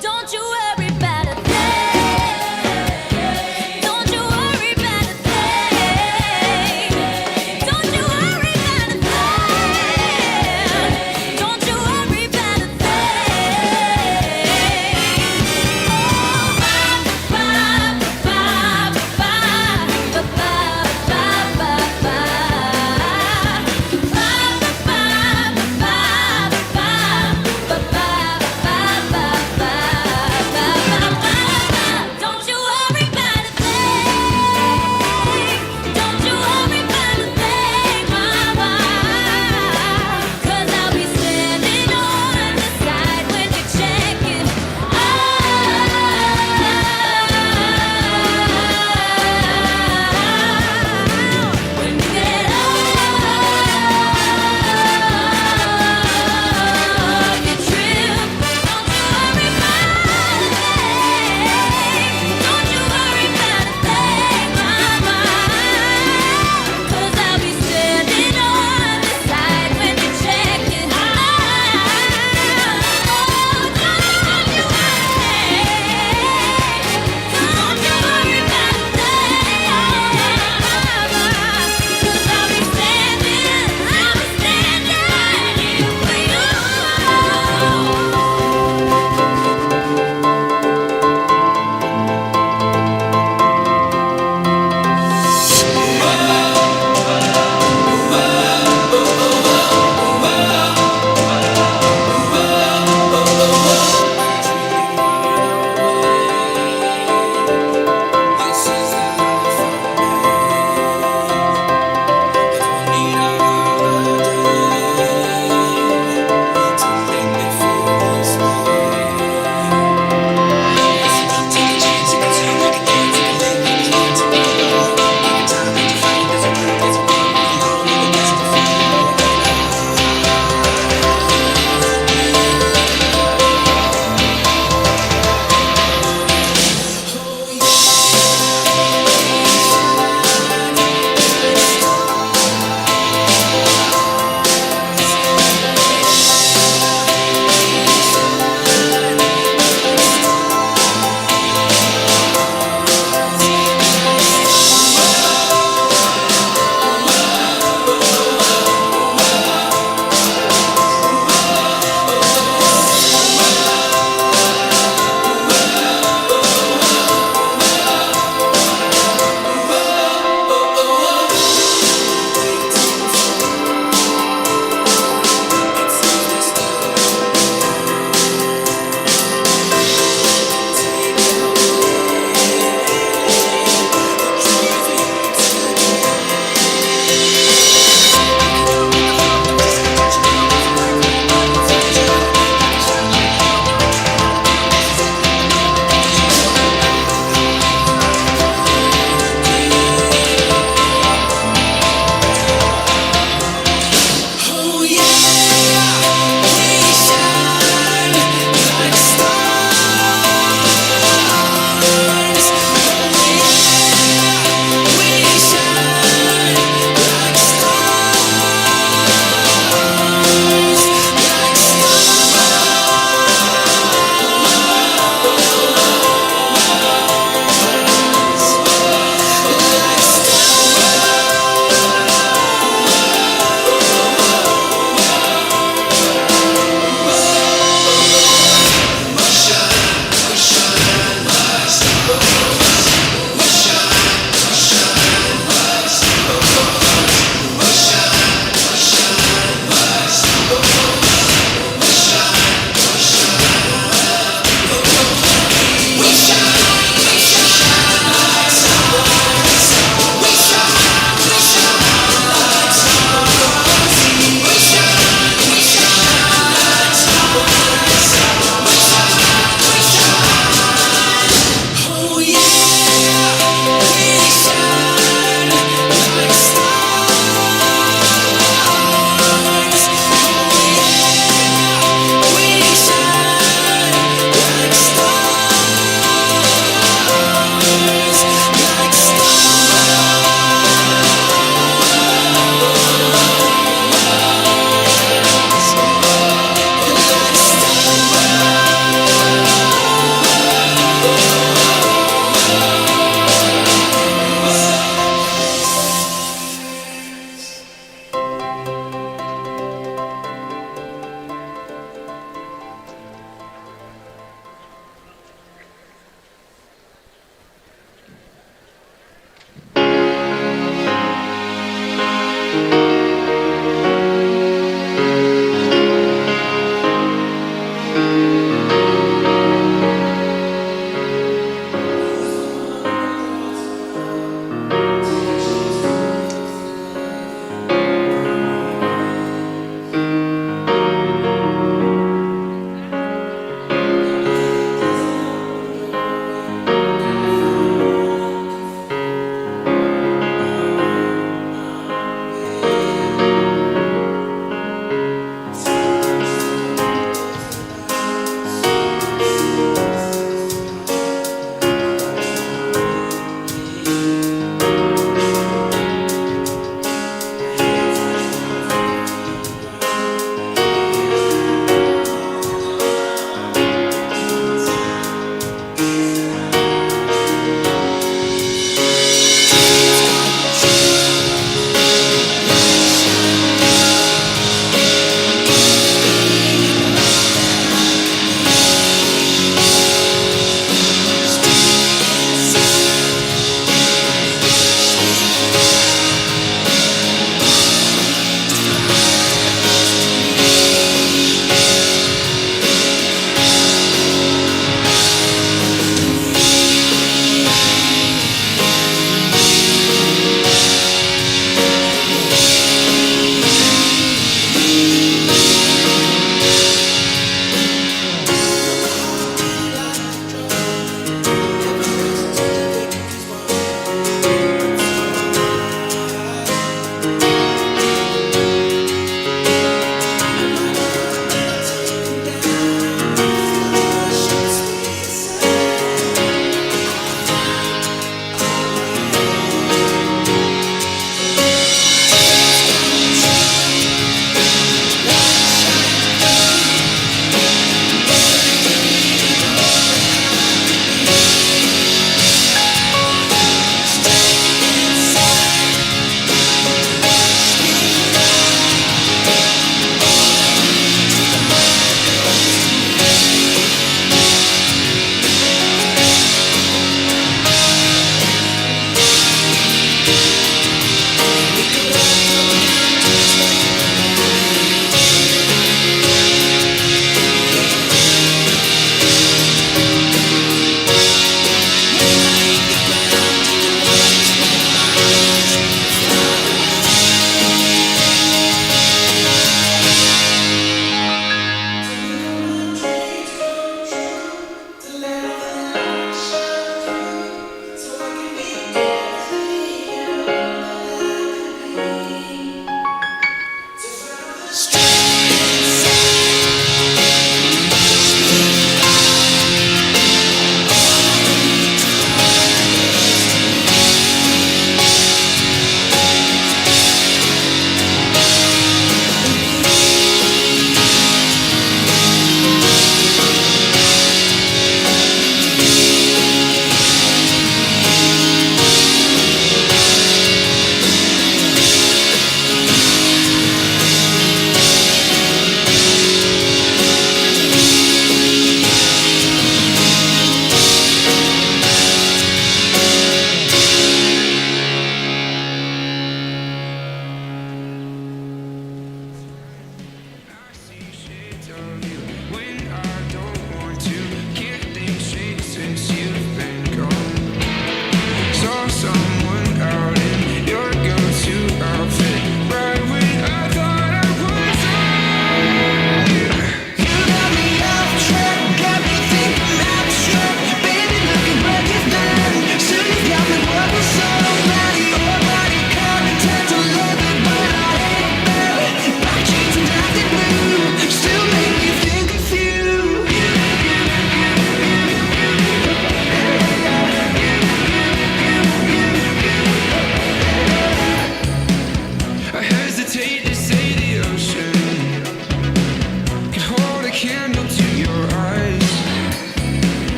Don't you worry about a thing. Don't you worry about a thing. Don't you worry about a thing. Don't you worry about a thing. Oh, ba ba ba ba ba ba ba ba.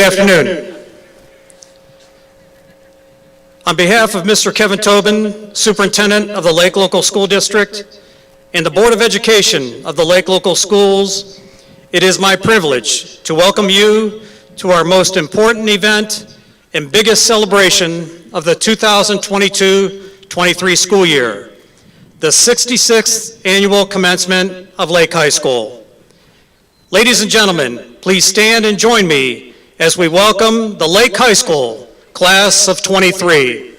afternoon. On behalf of Mr. Kevin Tobin, Superintendent of the Lake Local School District, and the Board of Education of the Lake Local Schools, it is my privilege to welcome you to our most important event and biggest celebration of the 2022-23 school year, the 66th annual commencement of Lake High School. Ladies and gentlemen, please stand and join me as we welcome the Lake High School Class of 23.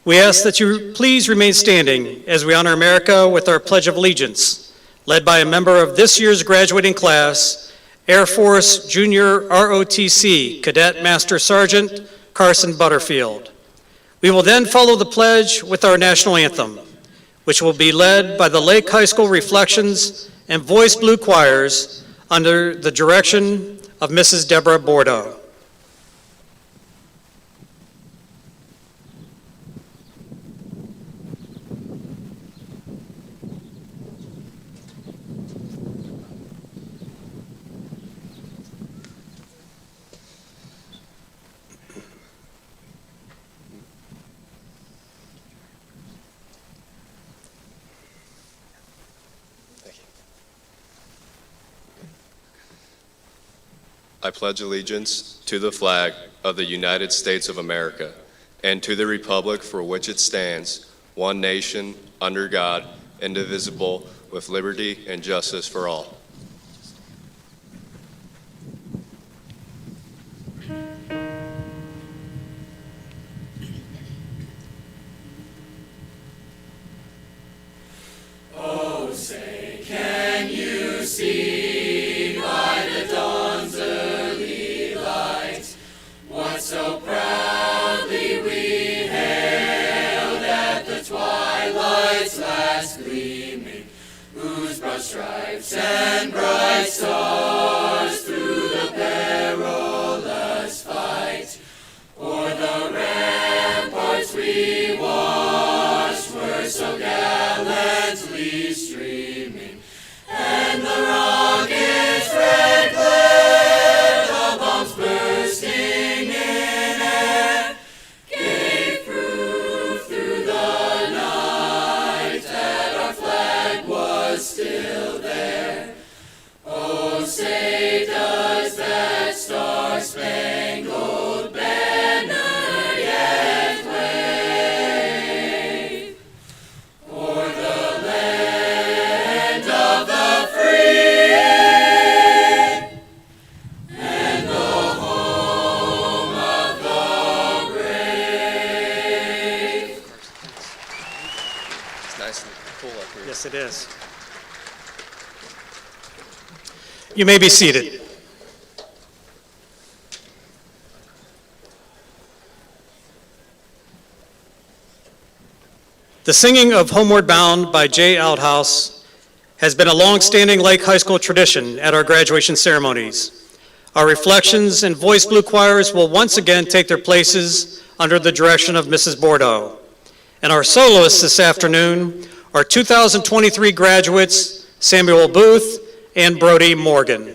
We ask that you please remain standing as we honor America with our Pledge of Allegiance, led by a member of this year's graduating class, Air Force Junior ROTC Cadet Master Sergeant Carson Butterfield. We will then follow the pledge with our national anthem, which will be led by the Lake High School Reflections and Voice Blue Choirs under the direction of Mrs. Deborah Bordeaux. I pledge allegiance to the flag of the United States of America and to the republic for which it stands, one nation, under God, indivisible, with liberty and justice for all. Oh, say, can you see by the dawn's early light what so proudly we hailed at the twilight's last gleaming, whose broad stripes and bright stars through the perilous fight o'er the ramparts we watched were so gallantly streaming, and the rocket's red glare, the bombs bursting in air, gave proof through the night that our flag was still there. Oh, say does that star-spangled banner yet wave o'er the land of the free and the home of the brave? It's nice and cool up here. Yes, it is. You may be seated. The singing of Homeward Bound by Jay Outhouse has been a long-standing Lake High School tradition at our graduation ceremonies. Our Reflections and Voice Blue Choirs will once again take their places under the direction of Mrs. Bordeaux. And our soloists this afternoon are 2023 graduates Samuel Booth and Brody Morgan.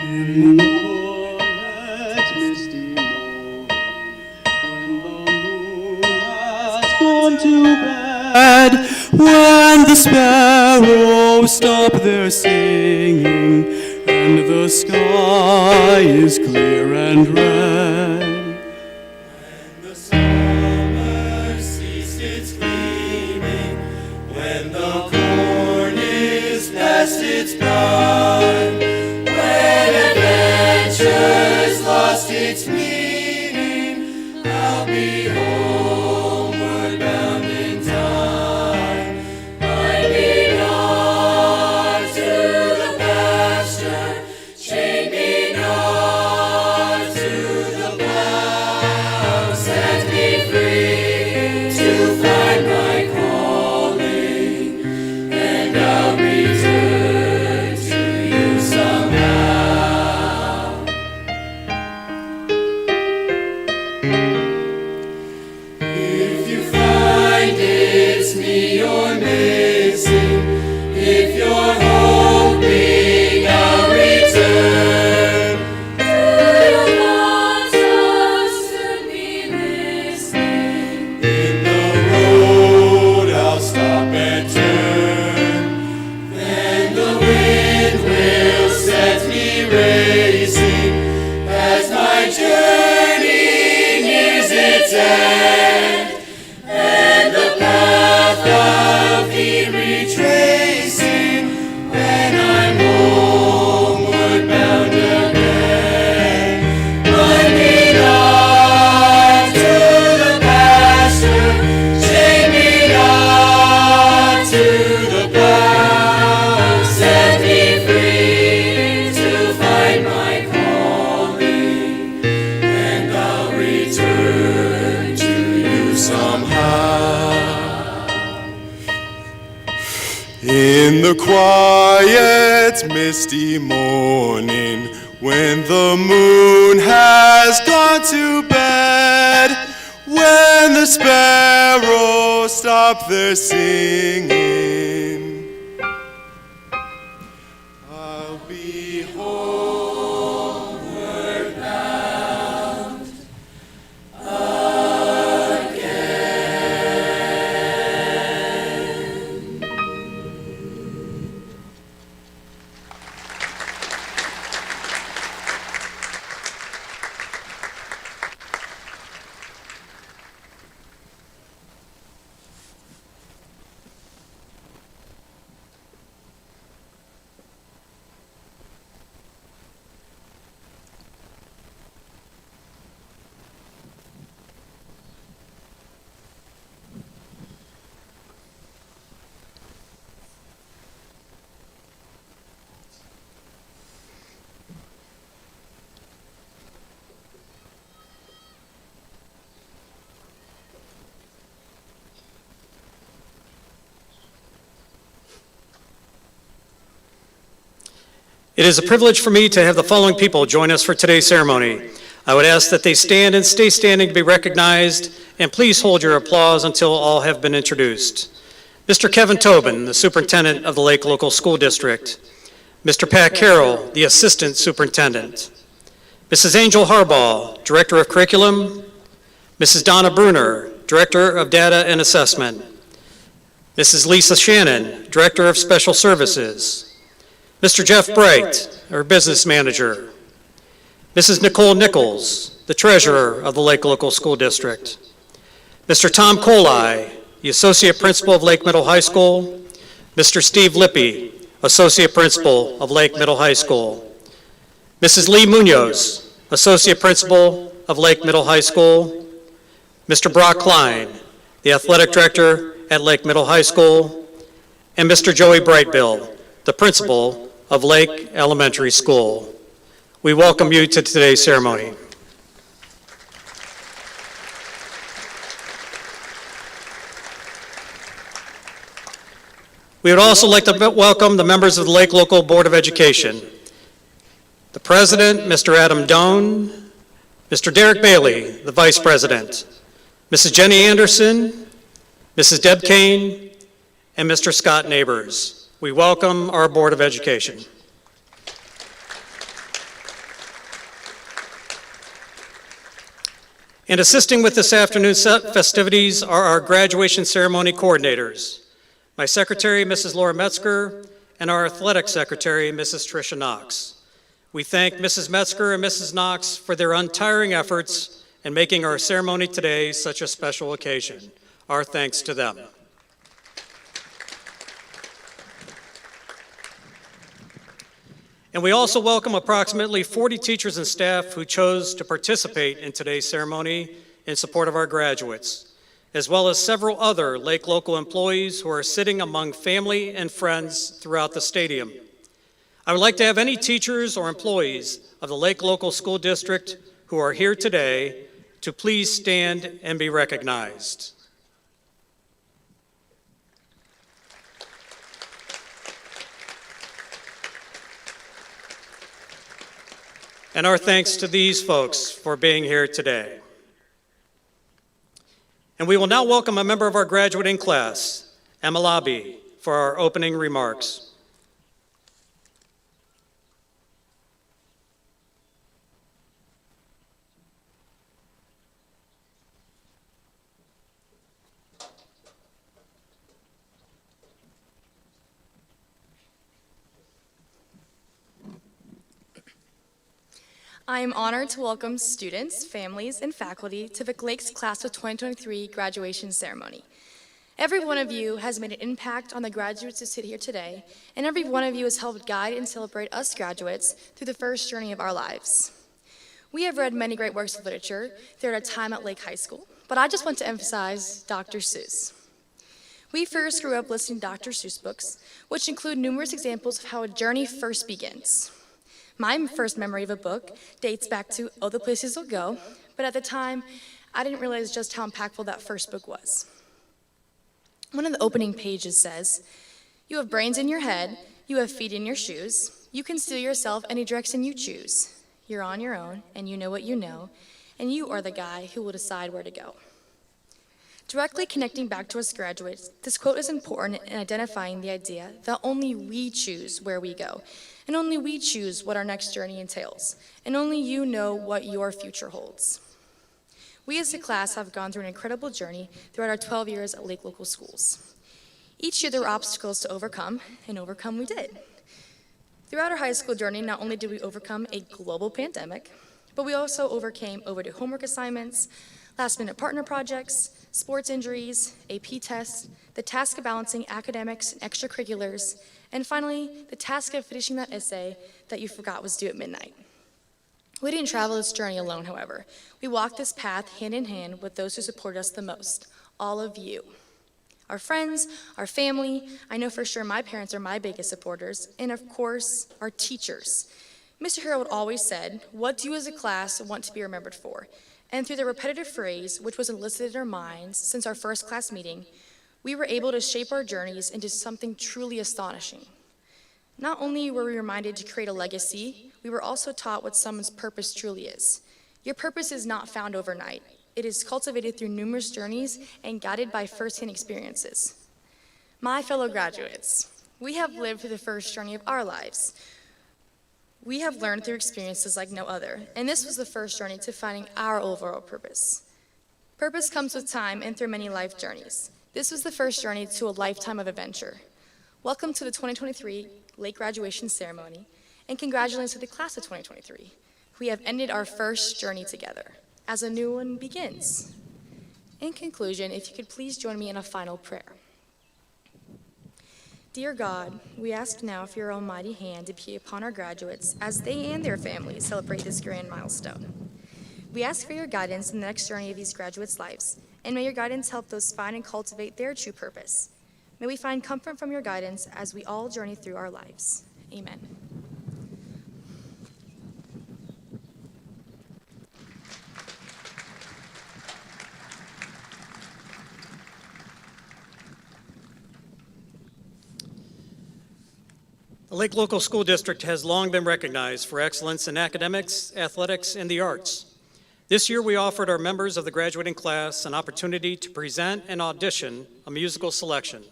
In the quiet, misty morning, when the moon has gone to bed, when the sparrows stop their singing, and the sky is clear and red. When the summer ceased its gleaming, when the corn is past its prime, when adventure's lost its meaning, I'll be homeward bound in time. I'd be on to the pasture, chain me not to the plow, set me free to find my calling, and I'll return to you somehow. the quiet, misty morning, when the moon has gone to bed, when the sparrows stop their singing, I'll be homeward bound again. It is a privilege for me to have the following people join us for today's ceremony. I would ask that they stand and stay standing to be recognized, and please hold your applause until all have been introduced. Mr. Kevin Tobin, the Superintendent of the Lake Local School District. Mr. Pat Carroll, the Assistant Superintendent. Mrs. Angel Harbaugh, Director of Curriculum. Mrs. Donna Bruner, Director of Data and Assessment. Mrs. Lisa Shannon, Director of Special Services. Mr. Jeff Bright, our Business Manager. Mrs. Nicole Nichols, the Treasurer of the Lake Local School District. Mr. Tom Colai, the Associate Principal of Lake Middle High School. Mr. Steve Lippy, Associate Principal of Lake Middle High School. Mrs. Lee Munoz, Associate Principal of Lake Middle High School. Mr. Brock Klein, the Athletic Director at Lake Middle High School. And Mr. Joey Brightbill, the Principal of Lake Elementary School. We welcome you to today's ceremony. We would also like to welcome the members of the Lake Local Board of Education. The President, Mr. Adam Doan, Mr. Derek Bailey, the Vice President, Mrs. Jenny Anderson, Mrs. Deb Kane, and Mr. Scott Neighbors. We welcome our Board of Education. And assisting with this afternoon's festivities are our graduation ceremony coordinators, my secretary, Mrs. Laura Metzger, and our athletic secretary, Mrs. Tricia Knox. We thank Mrs. Metzger and Mrs. Knox for their untiring efforts in making our ceremony today such a special occasion. Our thanks to them. And we also welcome approximately 40 teachers and staff who chose to participate in today's ceremony in support of our graduates, as well as several other Lake Local employees who are sitting among family and friends throughout the stadium. I would like to have any teachers or employees of the Lake Local School District who are here today to please stand and be recognized. And our thanks to these folks for being here today. And we will now welcome a member of our graduating class, Emma Lobby, for our opening remarks. I am honored to welcome students, families, and faculty to Vic Lake's Class of 2023 graduation ceremony. Every one of you has made an impact on the graduates who sit here today, and every one of you has helped guide and celebrate us graduates through the first journey of our lives. We have read many great works of literature throughout our time at Lake High School, but I just want to emphasize Dr. Seuss. We first grew up listening to Dr. Seuss books, which include numerous examples of how a journey first begins. My first memory of a book dates back to Oh, the Places We'll Go, but at the time, I didn't realize just how impactful that first book was. One of the opening pages says, You have brains in your head, you have feet in your shoes, you can steer yourself any direction you choose. You're on your own, and you know what you know, and you are the guy who will decide where to go. Directly connecting back to us graduates, this quote is important in identifying the idea that only we choose where we go, and only we choose what our next journey entails, and only you know what your future holds. We as a class have gone through an incredible journey throughout our 12 years at Lake Local Schools. Each year there were obstacles to overcome, and overcome we did. Throughout our high school journey, not only did we overcome a global pandemic, but we also overcame overdue homework assignments, last-minute partner projects, sports injuries, AP tests, the task of balancing academics and extracurriculars, and finally, the task of finishing that essay that you forgot was due at midnight. We didn't travel this journey alone, however. We walked this path hand in hand with those who support us the most, all of you. Our friends, our family, I know for sure my parents are my biggest supporters, and of course, our teachers. Mr. Harold always said, "What do you as a class want to be remembered for?" And through the repetitive phrase, which was enlisted in our minds since our first class meeting, we were able to shape our journeys into something truly astonishing. Not only were we reminded to create a legacy, we were also taught what someone's purpose truly is. Your purpose is not found overnight. It is cultivated through numerous journeys and guided by firsthand experiences. My fellow graduates, we have lived through the first journey of our lives. We have learned through experiences like no other, and this was the first journey to finding our overall purpose. Purpose comes with time and through many life journeys. This was the first journey to a lifetime of adventure. Welcome to the 2023 Lake Graduation Ceremony, and congratulations to the class of 2023. We have ended our first journey together as a new one begins. In conclusion, if you could please join me in a final prayer. Dear God, we ask now for your almighty hand to be upon our graduates as they and their families celebrate this grand milestone. We ask for your guidance in the next journey of these graduates' lives, and may your guidance help those find and cultivate their true purpose. May we find comfort from your guidance as we all journey through our lives. Amen. The Lake Local School District has long been recognized for excellence in academics, athletics, and the arts. This year, we offered our members of the graduating class an opportunity to present and audition a musical selection,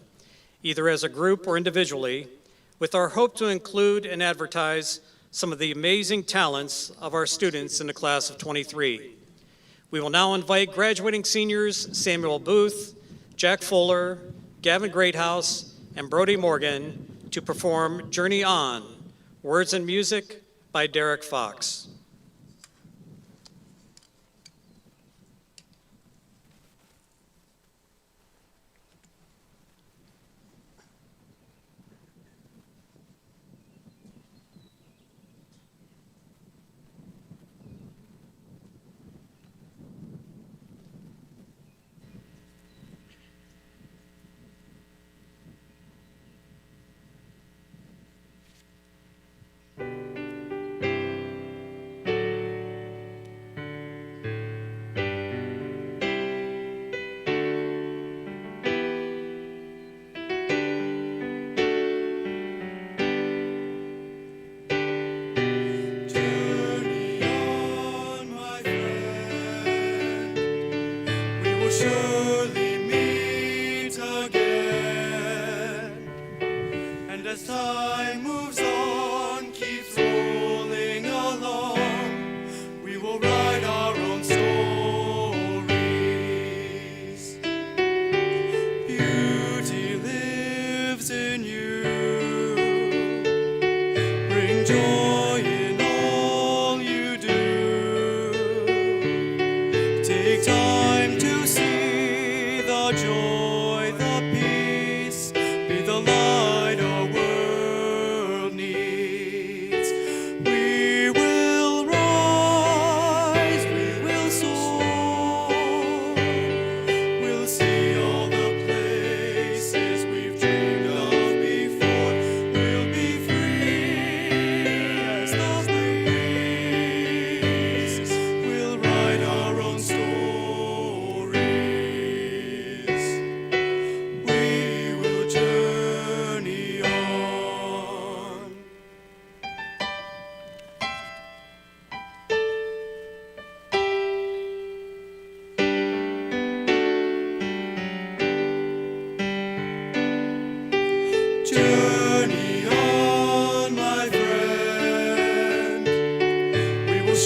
either as a group or individually, with our hope to include and advertise some of the amazing talents of our students in the class of 23. We will now invite graduating seniors Samuel Booth, Jack Fuller, Gavin Greathouse, and Brody Morgan to perform Journey On, Words and Music by Derek Fox.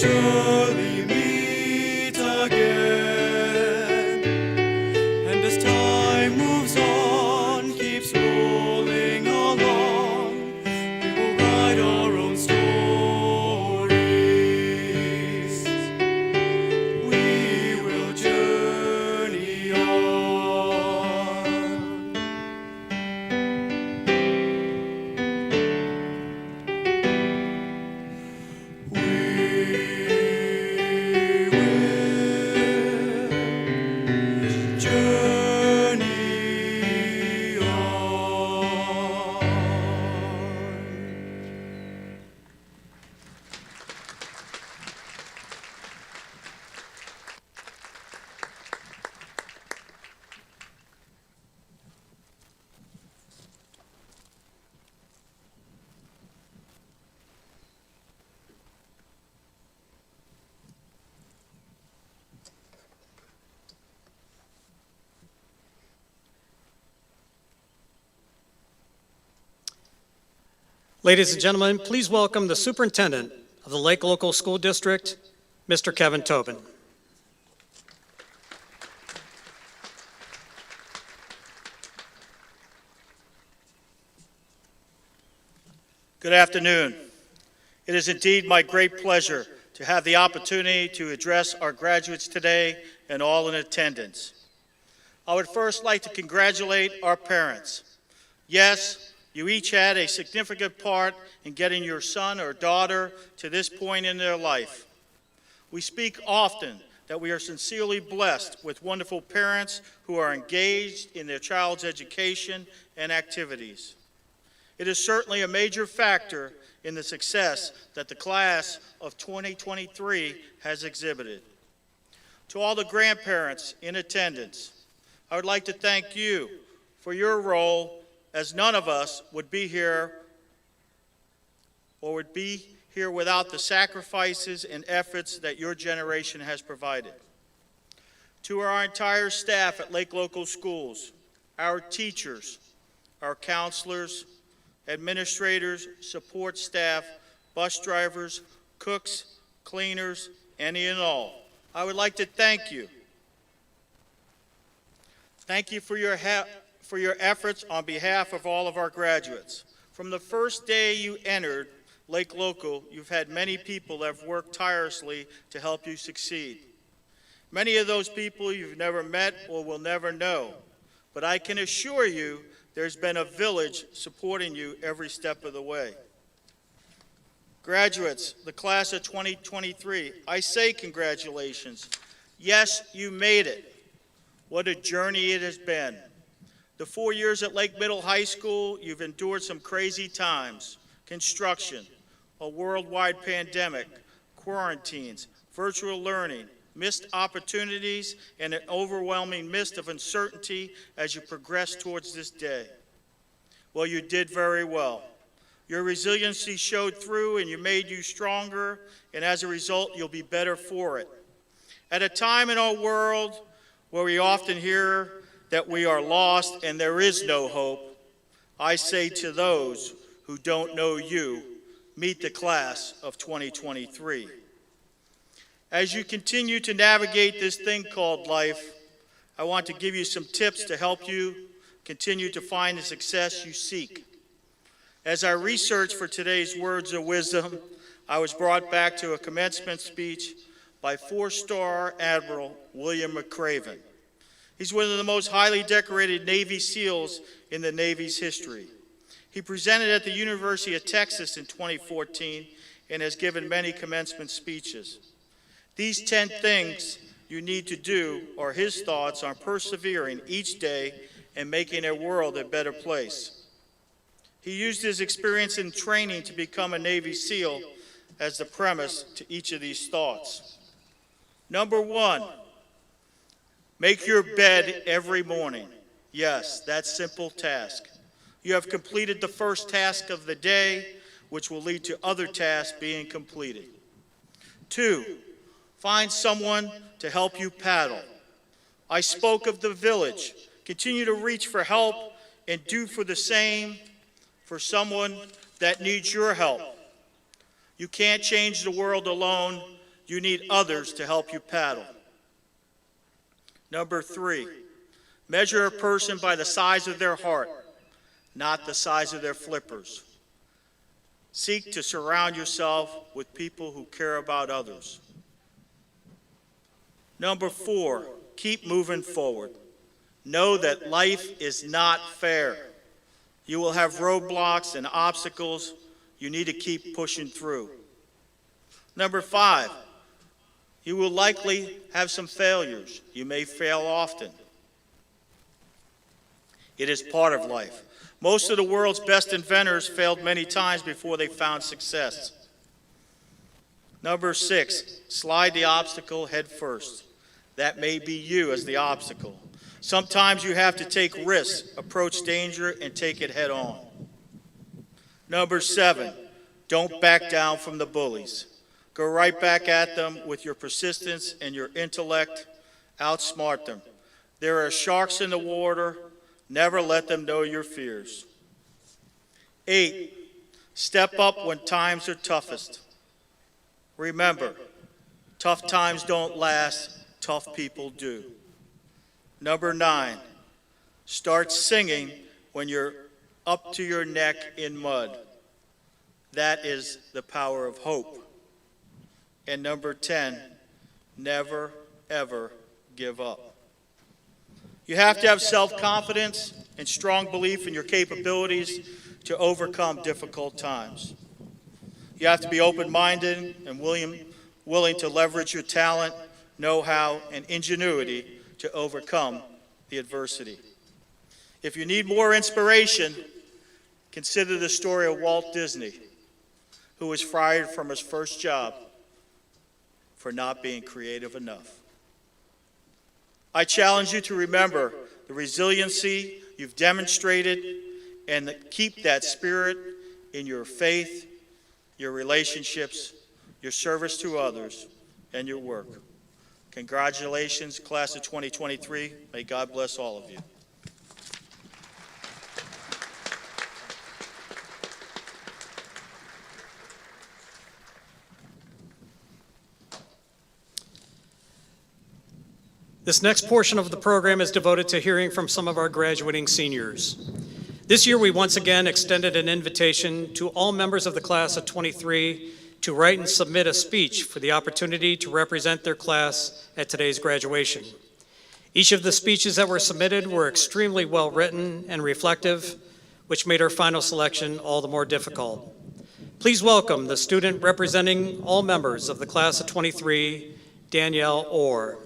surely meet again. And as time moves on, keeps rolling along, we will write our own stories. We will journey on. We will journey on. Ladies and gentlemen, please welcome the Superintendent of the Lake Local School District, Mr. Kevin Tobin. Good afternoon. It is indeed my great pleasure to have the opportunity to address our graduates today and all in attendance. I would first like to congratulate our parents. Yes, you each had a significant part in getting your son or daughter to this point in their life. We speak often that we are sincerely blessed with wonderful parents who are engaged in their child's education and activities. It is certainly a major factor in the success that the class of 2023 has exhibited. To all the grandparents in attendance, I would like to thank you for your role, as none of us would be here without the sacrifices and efforts that your generation has provided. To our entire staff at Lake Local Schools, our teachers, our counselors, administrators, support staff, bus drivers, cooks, cleaners, any and all, I would like to thank you. Thank you for your efforts on behalf of all of our graduates. From the first day you entered Lake Local, you've had many people that have worked tirelessly to help you succeed. Many of those people you've never met or will never know, but I can assure you there's been a village supporting you every step of the way. Graduates, the class of 2023, I say congratulations. Yes, you made it. What a journey it has been. The 4 years at Lake Middle High School, you've endured some crazy times: construction, a worldwide pandemic, quarantines, virtual learning, missed opportunities, and an overwhelming mist of uncertainty as you progress towards this day. Well, you did very well. Your resiliency showed through and you made you stronger, and as a result, you'll be better for it. At a time in our world where we often hear that we are lost and there is no hope, I say to those who don't know you, meet the class of 2023. As you continue to navigate this thing called life, I want to give you some tips to help you continue to find the success you seek. As I researched for today's words of wisdom, I was brought back to a commencement speech by 4-star Admiral William McRaven. He's one of the most highly decorated Navy SEALs in the Navy's history. He presented at the University of Texas in 2014 and has given many commencement speeches. These 10 things you need to do are his thoughts on persevering each day and making a world a better place. He used his experience in training to become a Navy SEAL as the premise to each of these thoughts. Number 1, make your bed every morning. Yes, that simple task. You have completed the first task of the day, which will lead to other tasks being completed. 2, find someone to help you paddle. I spoke of the village. Continue to reach for help and do for the same for someone that needs your help. You can't change the world alone. You need others to help you paddle. Number 3, measure a person by the size of their heart, not the size of their flippers. Seek to surround yourself with people who care about others. Number 4, keep moving forward. Know that life is not fair. You will have roadblocks and obstacles. You need to keep pushing through. Number 5, you will likely have some failures. You may fail often. It is part of life. Most of the world's best inventors failed many times before they found success. Number 6, slide the obstacle head first. That may be you as the obstacle. Sometimes you have to take risks, approach danger, and take it head on. Number 7, don't back down from the bullies. Go right back at them with your persistence and your intellect. Outsmart them. There are sharks in the water. Never let them know your fears. 8, step up when times are toughest. Remember, tough times don't last, tough people do. Number 9, start singing when you're up to your neck in mud. That is the power of hope. And number 10, never, ever give up. You have to have self-confidence and strong belief in your capabilities to overcome difficult times. You have to be open-minded and willing to leverage your talent, know-how, and ingenuity to overcome the adversity. If you need more inspiration, consider the story of Walt Disney, who was fired from his first job for not being creative enough. I challenge you to remember the resiliency you've demonstrated and keep that spirit in your faith, your relationships, your service to others, and your work. Congratulations, class of 2023. May God bless all of you. This next portion of the program is devoted to hearing from some of our graduating seniors. This year, we once again extended an invitation to all members of the class of 23 to write and submit a speech for the opportunity to represent their class at today's graduation. Each of the speeches that were submitted were extremely well written and reflective, which made our final selection all the more difficult. Please welcome the student representing all members of the class of 23, Danielle Orr.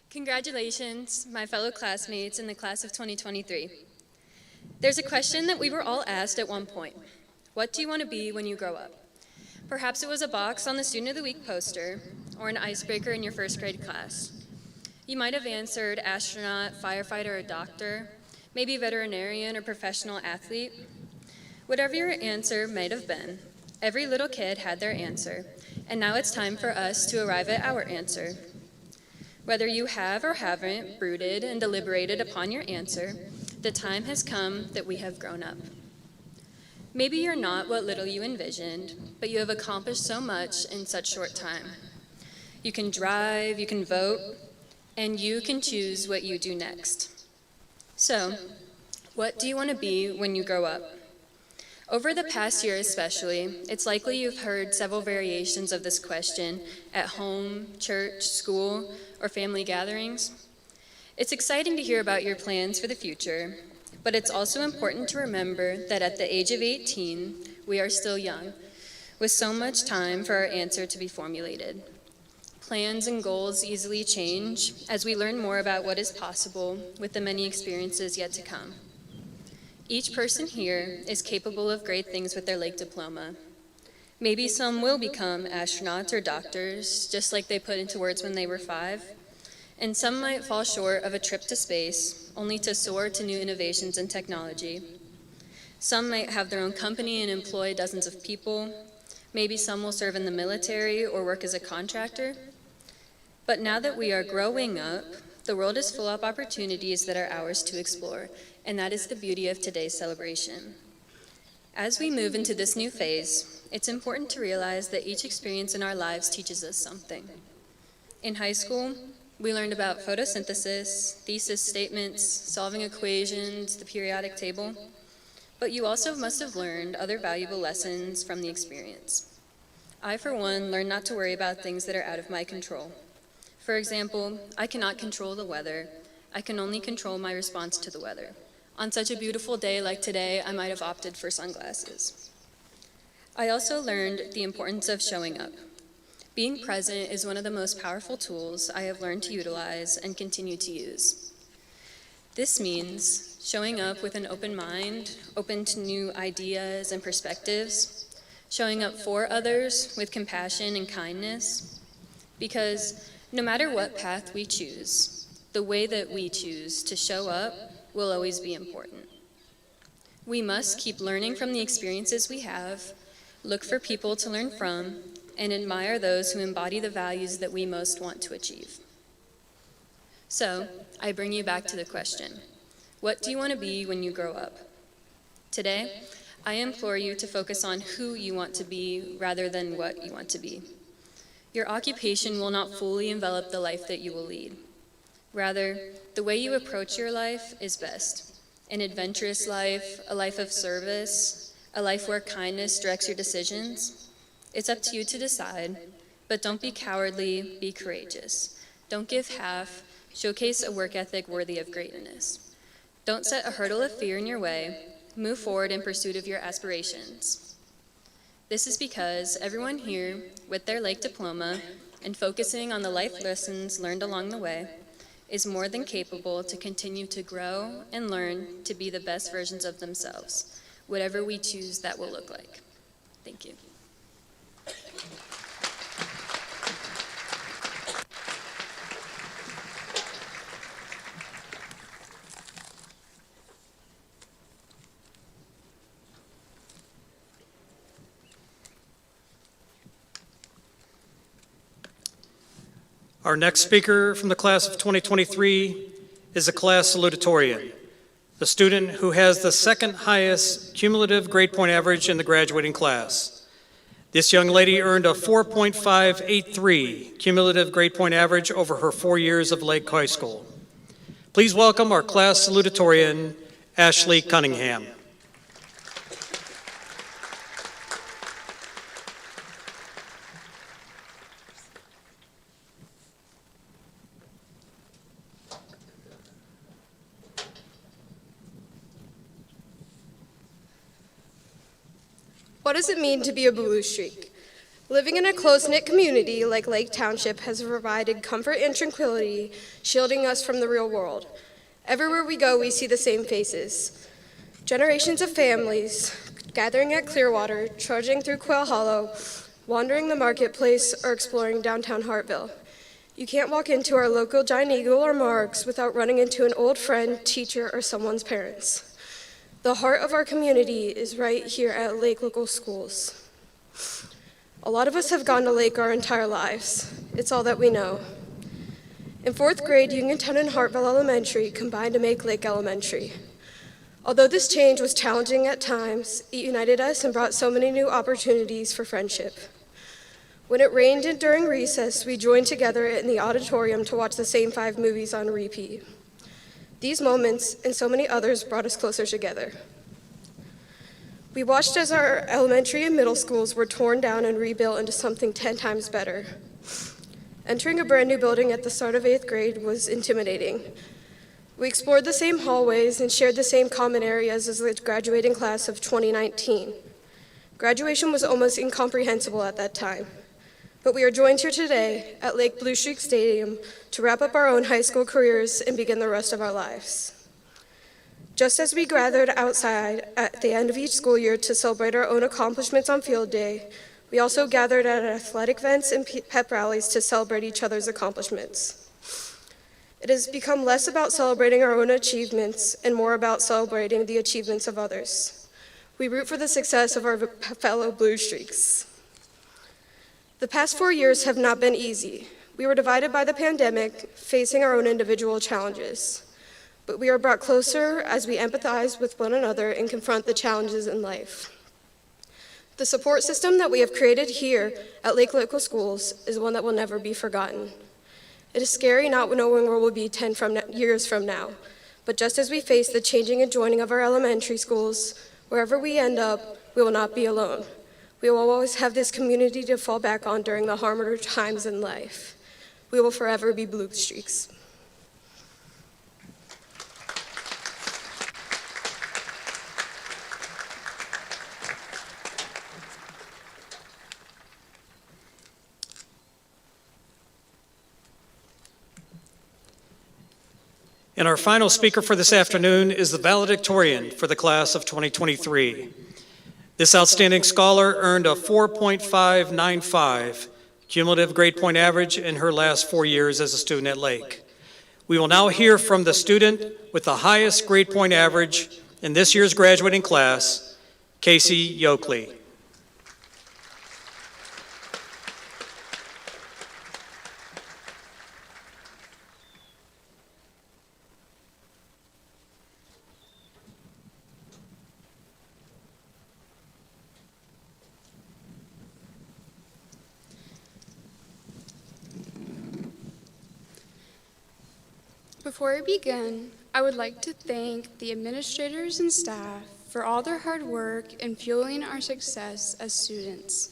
Congratulations, my fellow classmates in the class of 2023. There's a question that we were all asked at one point. What do you want to be when you grow up? Perhaps it was a box on the Student of the Week poster or an icebreaker in your first grade class. You might have answered astronaut, firefighter, or doctor, maybe veterinarian or professional athlete. Whatever your answer might have been, every little kid had their answer, and now it's time for us to arrive at our answer. Whether you have or haven't brooded and deliberated upon your answer, the time has come that we have grown up. Maybe you're not what little you envisioned, but you have accomplished so much in such short time. You can drive, you can vote, and you can choose what you do next. So, what do you want to be when you grow up? Over the past year especially, it's likely you've heard several variations of this question at home, church, school, or family gatherings. It's exciting to hear about your plans for the future, but it's also important to remember that at the age of 18, we are still young, with so much time for our answer to be formulated. Plans and goals easily change as we learn more about what is possible with the many experiences yet to come. Each person here is capable of great things with their Lake diploma. Maybe some will become astronauts or doctors, just like they put into words when they were 5. And some might fall short of a trip to space, only to soar to new innovations in technology. Some might have their own company and employ dozens of people. Maybe some will serve in the military or work as a contractor. But now that we are growing up, the world is full of opportunities that are ours to explore, and that is the beauty of today's celebration. As we move into this new phase, it's important to realize that each experience in our lives teaches us something. In high school, we learned about photosynthesis, thesis statements, solving equations, the periodic table, but you also must have learned other valuable lessons from the experience. I, for one, learned not to worry about things that are out of my control. For example, I cannot control the weather. I can only control my response to the weather. On such a beautiful day like today, I might have opted for sunglasses. I also learned the importance of showing up. Being present is one of the most powerful tools I have learned to utilize and continue to use. This means showing up with an open mind, open to new ideas and perspectives, showing up for others with compassion and kindness, because no matter what path we choose, the way that we choose to show up will always be important. We must keep learning from the experiences we have, look for people to learn from, and admire those who embody the values that we most want to achieve. So, I bring you back to the question, what do you want to be when you grow up? Today, I implore you to focus on who you want to be rather than what you want to be. Your occupation will not fully envelop the life that you will lead. Rather, the way you approach your life is best. An adventurous life, a life of service, a life where kindness directs your decisions. It's up to you to decide, but don't be cowardly, be courageous. Don't give half, showcase a work ethic worthy of greatness. Don't set a hurdle of fear in your way, move forward in pursuit of your aspirations. This is because everyone here, with their Lake diploma and focusing on the life lessons learned along the way, is more than capable to continue to grow and learn to be the best versions of themselves, whatever we choose that will look like. Thank you. Our next speaker from the class of 2023 is a class salutatorian, the student who has the second highest cumulative grade point average in the graduating class. This young lady earned a 4.583 cumulative grade point average over her 4 years of Lake High School. Please welcome our class salutatorian, Ashley Cunningham. What does it mean to be a Blue Streak? Living in a close-knit community like Lake Township has provided comfort and tranquility, shielding us from the real world. Everywhere we go, we see the same faces. Generations of families gathering at Clearwater, trudging through Quail Hollow, wandering the marketplace, or exploring downtown Hartville. You can't walk into our local Giant Eagle or Marks without running into an old friend, teacher, or someone's parents. The heart of our community is right here at Lake Local Schools. A lot of us have gone to Lake our entire lives. It's all that we know. In 4th grade, Uniontown and Hartville Elementary combined to make Lake Elementary. Although this change was challenging at times, it united us and brought so many new opportunities for friendship. When it rained and during recess, we joined together in the auditorium to watch the same 5 movies on repeat. These moments and so many others brought us closer together. We watched as our elementary and middle schools were torn down and rebuilt into something 10 times better. Entering a brand new building at the start of 8th grade was intimidating. We explored the same hallways and shared the same common areas as the graduating class of 2019. Graduation was almost incomprehensible at that time. But we are joined here today at Lake Blue Streak Stadium to wrap up our own high school careers and begin the rest of our lives. Just as we gathered outside at the end of each school year to celebrate our own accomplishments on field day, We also gathered at athletic events and pep rallies to celebrate each other's accomplishments. It has become less about celebrating our own achievements and more about celebrating the achievements of others. We root for the success of our fellow Blue Streaks. The past 4 years have not been easy. We were divided by the pandemic, facing our own individual challenges. But we are brought closer as we empathize with one another and confront the challenges in life. The support system that we have created here at Lake Local Schools is one that will never be forgotten. It is scary not knowing where we'll be 10 years from now, but just as we face the changing and joining of our elementary schools, wherever we end up, we will not be alone. We will always have this community to fall back on during the harder times in life. We will forever be Blue Streaks. And our final speaker for this afternoon is the valedictorian for the class of 2023. This outstanding scholar earned a 4.595 cumulative grade point average in her last 4 years as a student at Lake. We will now hear from the student with the highest grade point average in this year's graduating class, Casey Yoakley. Before we begin, I would like to thank the administrators and staff for all their hard work in fueling our success as students.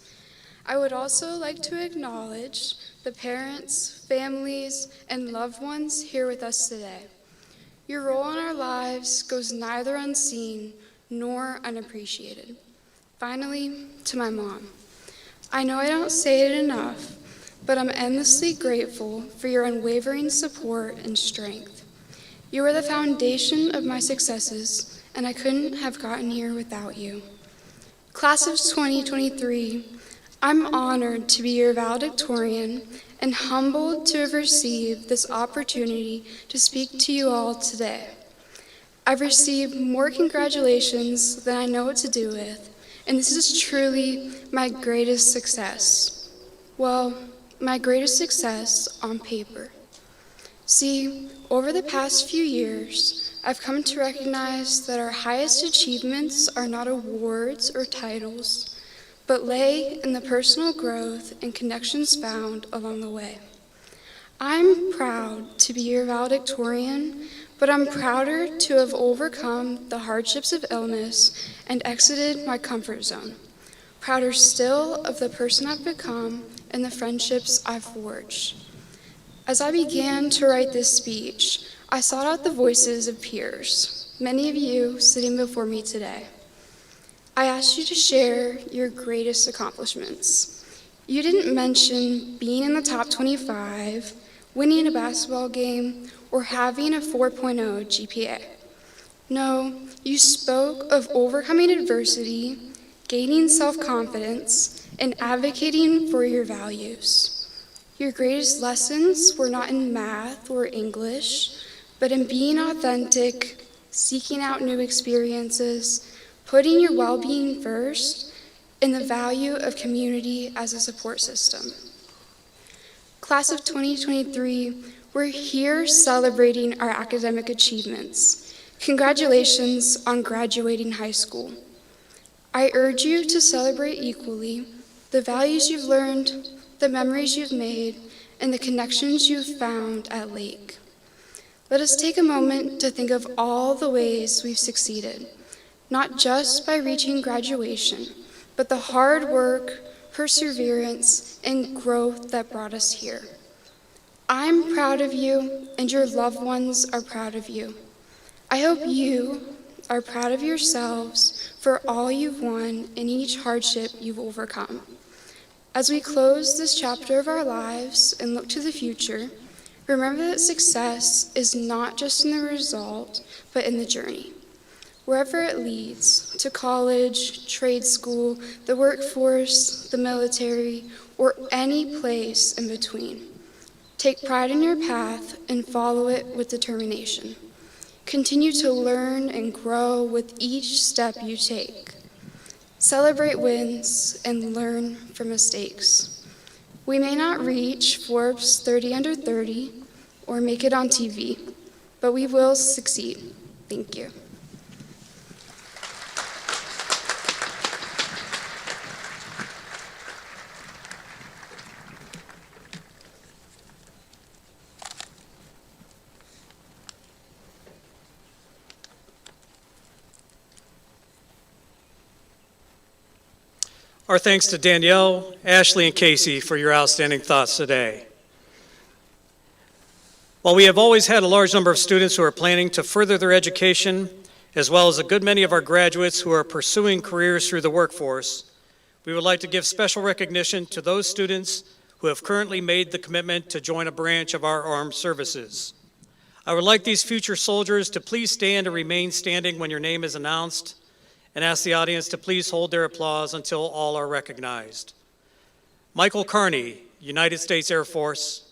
I would also like to acknowledge the parents, families, and loved ones here with us today. Your role in our lives goes neither unseen nor unappreciated. Finally, to my mom. I know I don't say it enough, but I'm endlessly grateful for your unwavering support and strength. You are the foundation of my successes, and I couldn't have gotten here without you. Class of 2023, I'm honored to be your valedictorian and humbled to have received this opportunity to speak to you all today. I've received more congratulations than I know what to do with, and this is truly my greatest success. Well, my greatest success on paper. See, over the past few years, I've come to recognize that our highest achievements are not awards or titles, but lay in the personal growth and connections found along the way. I'm proud to be your valedictorian, but I'm prouder to have overcome the hardships of illness and exited my comfort zone. Prouder still of the person I've become and the friendships I've forged. As I began to write this speech, I sought out the voices of peers, many of you sitting before me today. I asked you to share your greatest accomplishments. You didn't mention being in the top 25, winning a basketball game, or having a 4.0 GPA. No, you spoke of overcoming adversity, gaining self-confidence, and advocating for your values. Your greatest lessons were not in math or English, but in being authentic, seeking out new experiences, putting your well-being first, and the value of community as a support system. Class of 2023, we're here celebrating our academic achievements. Congratulations on graduating high school. I urge you to celebrate equally the values you've learned, the memories you've made, and the connections you've found at Lake. Let us take a moment to think of all the ways we've succeeded, not just by reaching graduation, but the hard work, perseverance, and growth that brought us here. I'm proud of you, and your loved ones are proud of you. I hope you are proud of yourselves for all you've won and each hardship you've overcome. As we close this chapter of our lives and look to the future, remember that success is not just in the result, but in the journey. wherever it leads, to college, trade school, the workforce, the military, or any place in between. Take pride in your path and follow it with determination. Continue to learn and grow with each step you take. Celebrate wins and learn from mistakes. We may not reach Forbes 30 under 30 or make it on TV, but we will succeed. Thank you. Our thanks to Danielle, Ashley, and Casey for your outstanding thoughts today. While we have always had a large number of students who are planning to further their education, as well as a good many of our graduates who are pursuing careers through the workforce, we would like to give special recognition to those students who have currently made the commitment to join a branch of our armed services. I would like these future soldiers to please stand and remain standing when your name is announced, and ask the audience to please hold their applause until all are recognized. Michael Carney, United States Air Force.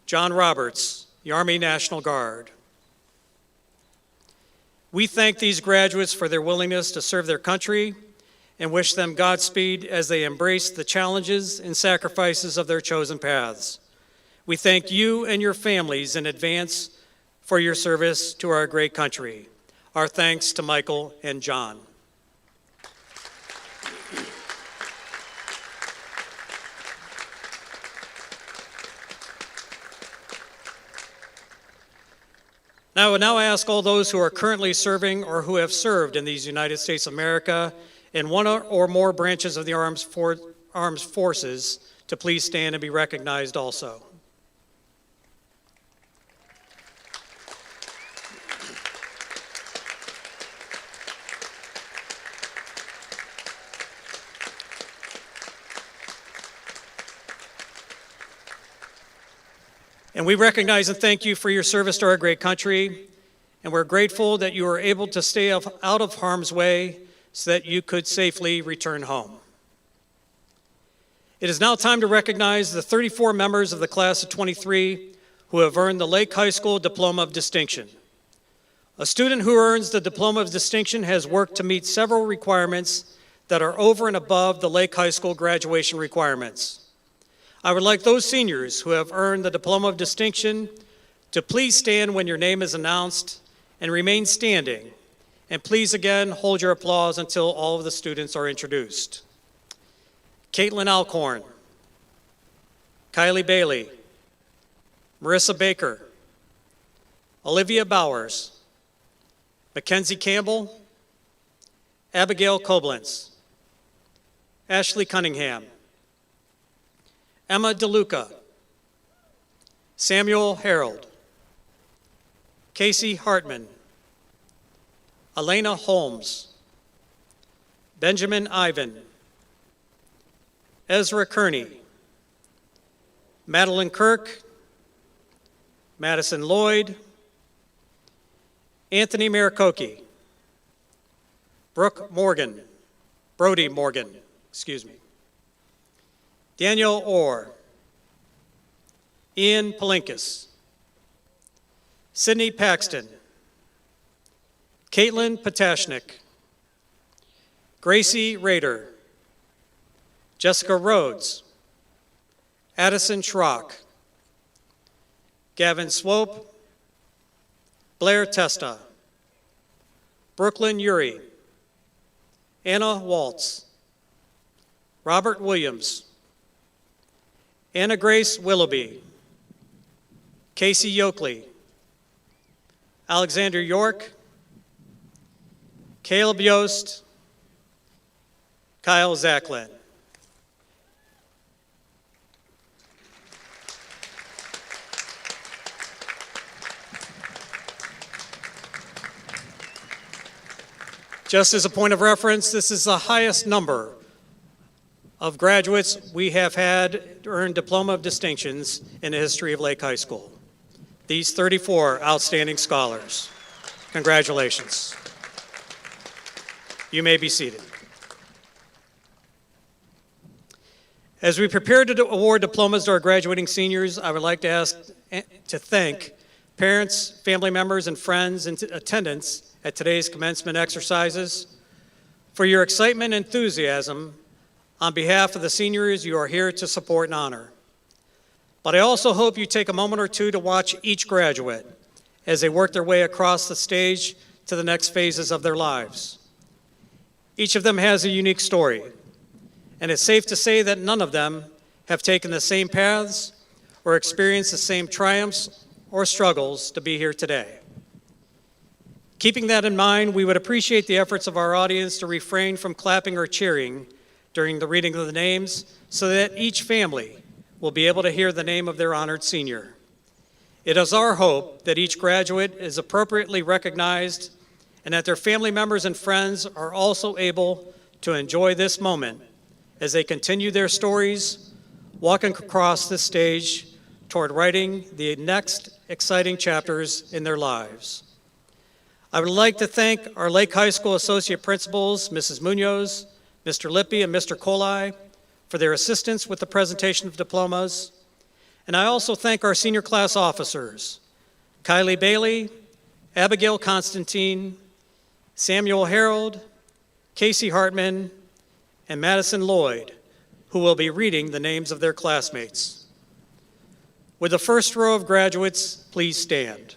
John Roberts, the Army National Guard. We thank these graduates for their willingness to serve their country and wish them Godspeed as they embrace the challenges and sacrifices of their chosen paths. We thank you and your families in advance for your service to our great country. Our thanks to Michael and John. Now, I would now ask all those who are currently serving or who have served in these United States of America in one or more branches of the armed forces to please stand and be recognized also. And we recognize and thank you for your service to our great country, and we're grateful that you were able to stay out of harm's way so that you could safely return home. It is now time to recognize the 34 members of the class of 23 who have earned the Lake High School Diploma of Distinction. A student who earns the Diploma of Distinction has worked to meet several requirements that are over and above the Lake High School graduation requirements. I would like those seniors who have earned the Diploma of Distinction to please stand when your name is announced and remain standing. And please again hold your applause until all of the students are introduced. Caitlin Alcorn, Kylie Bailey, Marissa Baker, Olivia Bowers, Mackenzie Campbell, Abigail Koblenz, Ashley Cunningham, Emma DeLuca, Samuel Harold, Casey Hartman, Elena Holmes, Benjamin Ivan, Ezra Kearney, Madeline Kirk, Madison Lloyd, Anthony Maricoki, Brody Morgan, Daniel Orr, Ian Palinkas, Sydney Paxton, Caitlin Potashnik, Gracie Rader, Jessica Rhodes, Addison Schrock, Gavin Swope, Blair Testa, Brooklyn Uri, Anna Waltz, Robert Williams, Anna Grace Willoughby, Casey Yoakley, Alexander York, Caleb Yost, Kyle Zachlin. Just as a point of reference, this is the highest number of graduates we have had earn Diploma of Distinctions in the history of Lake High School. These 34 outstanding scholars. Congratulations. You may be seated. As we prepare to award diplomas to our graduating seniors, I would like to thank parents, family members, and friends in attendance at today's commencement exercises for your excitement and enthusiasm. On behalf of the seniors you are here to support and honor. But I also hope you take a moment or two to watch each graduate as they work their way across the stage to the next phases of their lives. Each of them has a unique story, and it's safe to say that none of them have taken the same paths or experienced the same triumphs or struggles to be here today. Keeping that in mind, we would appreciate the efforts of our audience to refrain from clapping or cheering during the reading of the names so that each family will be able to hear the name of their honored senior. It is our hope that each graduate is appropriately recognized and that their family members and friends are also able to enjoy this moment as they continue their stories, walking across this stage toward writing the next exciting chapters in their lives. I would like to thank our Lake High School Associate Principals, Mrs. Munoz, Mr. Lippy, and Mr. Colai, for their assistance with the presentation of diplomas. And I also thank our senior class officers, Kylie Bailey, Abigail Constantine, Samuel Harold, Casey Hartman, and Madison Lloyd, who will be reading the names of their classmates. Would the first row of graduates please stand?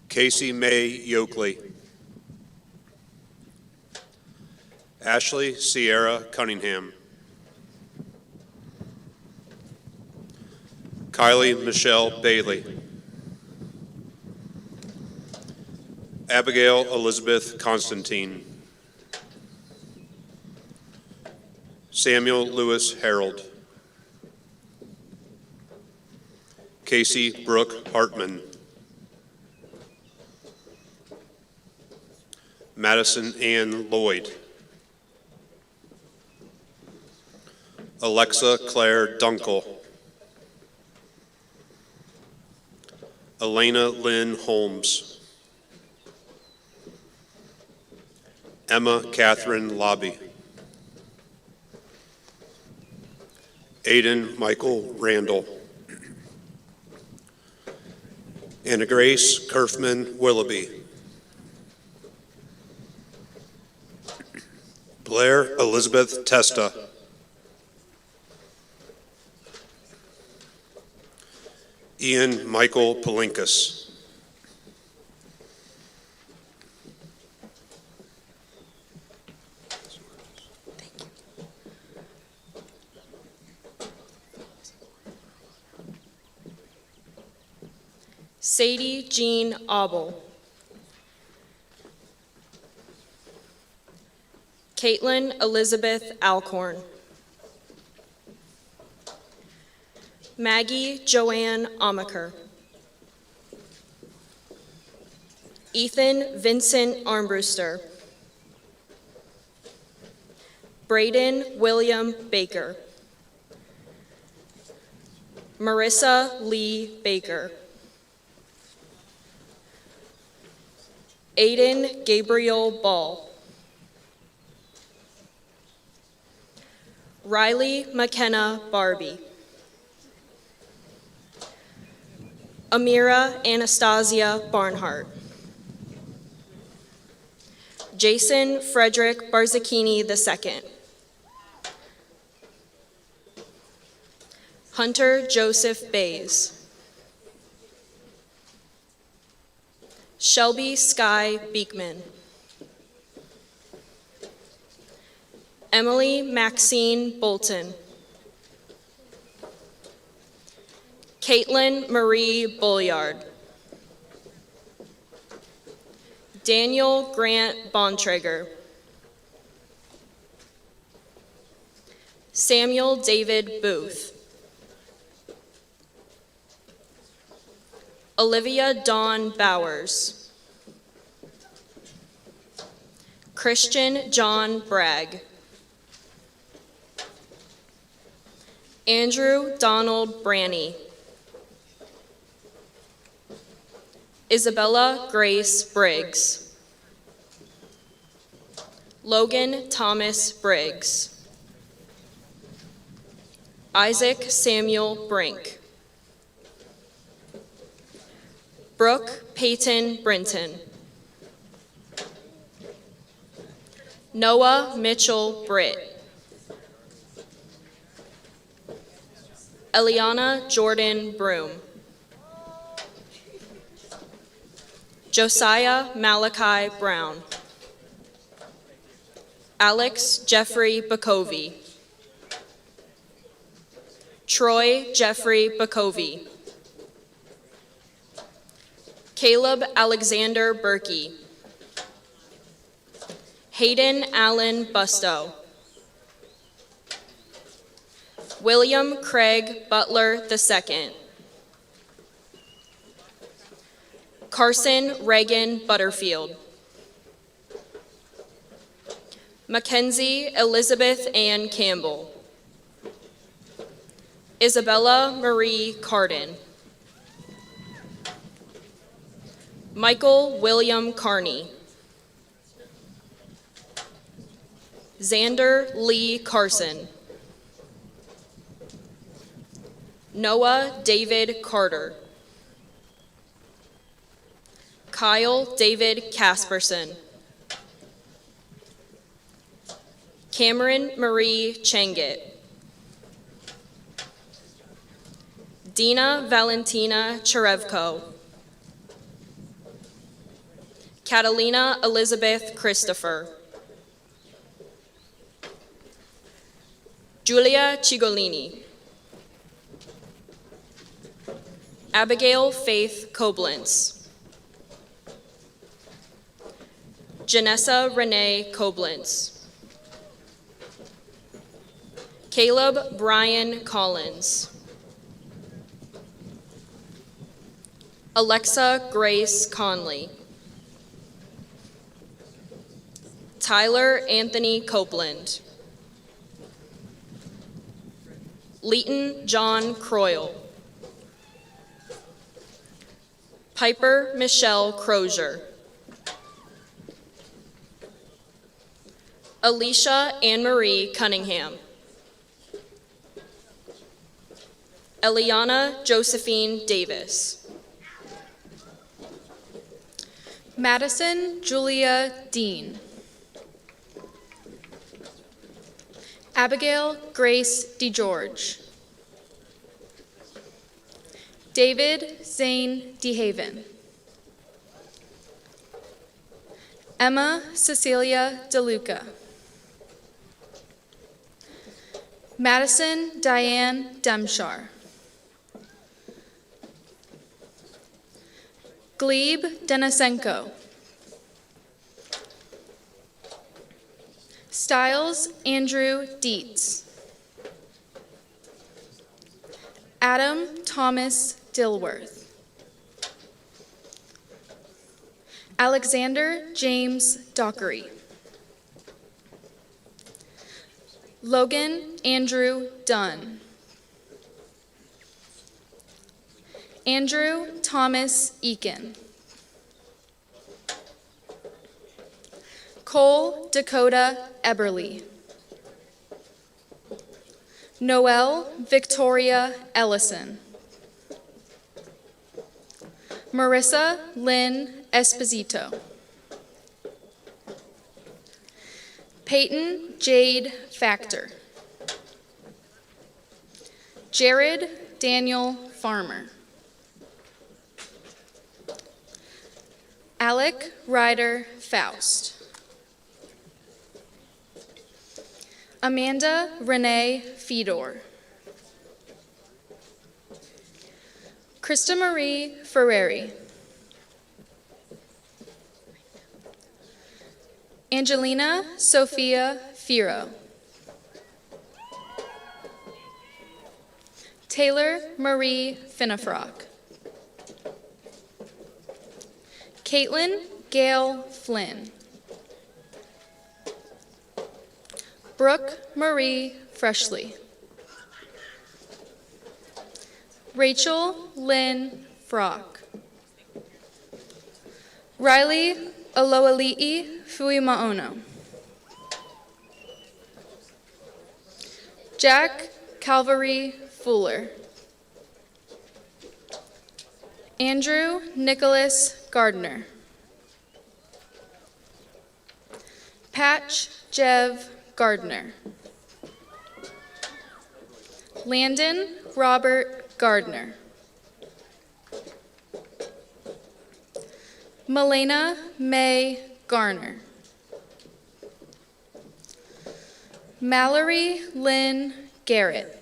Casey May Yoakley. Ashley Sierra Cunningham. Kylie Michelle Bailey. Abigail Elizabeth Constantine. Samuel Lewis Harold. Casey Brooke Hartman. Madison Ann Lloyd. Alexa Claire Dunkel. Elena Lynn Holmes. Emma Catherine Lobby. Aiden Michael Randall. Anna Grace Kerfman Willoughby. Blair Elizabeth Testa. Ian Michael Palinkas. Sadie Jean Auble. Caitlin Elizabeth Alcorn. Maggie Joanne Amaker. Ethan Vincent Armbruster. Braden William Baker. Marissa Lee Baker. Aiden Gabriel Ball. Riley McKenna Barbie. Amira Anastasia Barnhart. Jason Frederick Barzakini II. Hunter Joseph Bays. Shelby Sky Beekman. Emily Maxine Bolton. Caitlin Marie Bolliard. Daniel Grant Bontrager. Samuel David Booth. Olivia Dawn Bowers. Christian John Bragg. Andrew Donald Branney. Isabella Grace Briggs. Logan Thomas Briggs. Isaac Samuel Brink. Brooke Peyton Brinton. Noah Mitchell Britt. Eliana Jordan Broom. Josiah Malachi Brown. Alex Jeffrey Bacovi. Troy Jeffrey Bacovi. Caleb Alexander Berkey. Hayden Allen Busto. William Craig Butler II. Carson Reagan Butterfield. Mackenzie Elizabeth Ann Campbell. Isabella Marie Carden. Michael William Carney. Xander Lee Carson. Noah David Carter. Kyle David Casperson. Cameron Marie Changit. Dina Valentina Cherevko. Catalina Elizabeth Christopher. Julia Cigolini. Abigail Faith Koblenz. Janessa Renee Koblenz. Caleb Brian Collins. Alexa Grace Conley. Tyler Anthony Copeland. Leighton John Croyle. Piper Michelle Crozier. Alicia Anne-Marie Cunningham. Eliana Josephine Davis. Madison Julia Dean. Abigail Grace DeGeorge. David Zane DeHaven. Emma Cecilia DeLuca. Madison Diane Demshar. Glebe Denisenko. Stiles Andrew Dietz. Adam Thomas Dilworth. Alexander James Dockery. Logan Andrew Dunn. Andrew Thomas Eakin. Cole Dakota Eberly. Noelle Victoria Ellison. Marissa Lynn Esposito. Peyton Jade Factor. Jared Daniel Farmer. Alec Ryder Faust. Amanda Renee Fedor. Krista Marie Ferreri. Angelina Sophia Firo. Taylor Marie Finnefrock. Caitlin Gail Flynn. Brooke Marie Freshley. Rachel Lynn Frock. Riley Aloali'i Fuimaono. Jack Calvary Fuller. Andrew Nicholas Gardner. Patch Jev Gardner. Landon Robert Gardner. Melena May Garner. Mallory Lynn Garrett.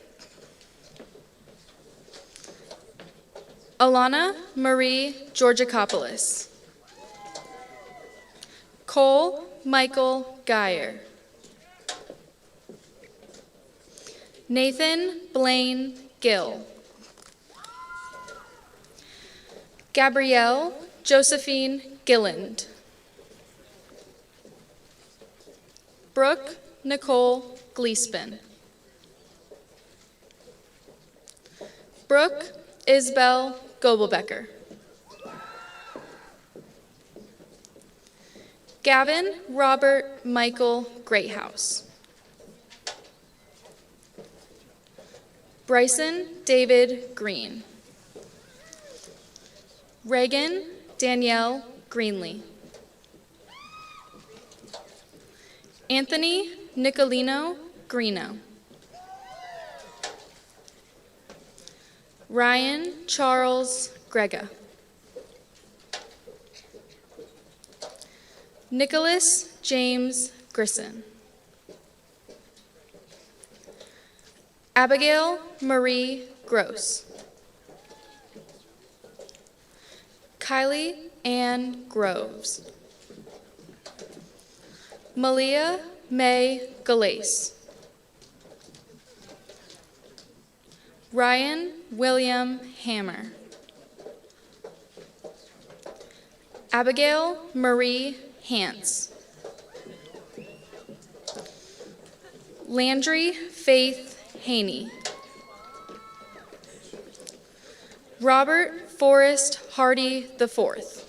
Alana Marie Georgakopoulos. Cole Michael Geyer. Nathan Blaine Gill. Gabrielle Josephine Gilland. Brooke Nicole Gleespin. Brooke Isbel Gobelbecker. Gavin Robert Michael Greathouse. Bryson David Green. Reagan Danielle Greenlee. Anthony Nicolino Greeno. Ryan Charles Grega. Nicholas James Grisson. Abigail Marie Gross. Kylie Ann Groves. Malia May Galais. Ryan William Hammer. Abigail Marie Hance. Landry Faith Haney. Robert Forrest Hardy IV.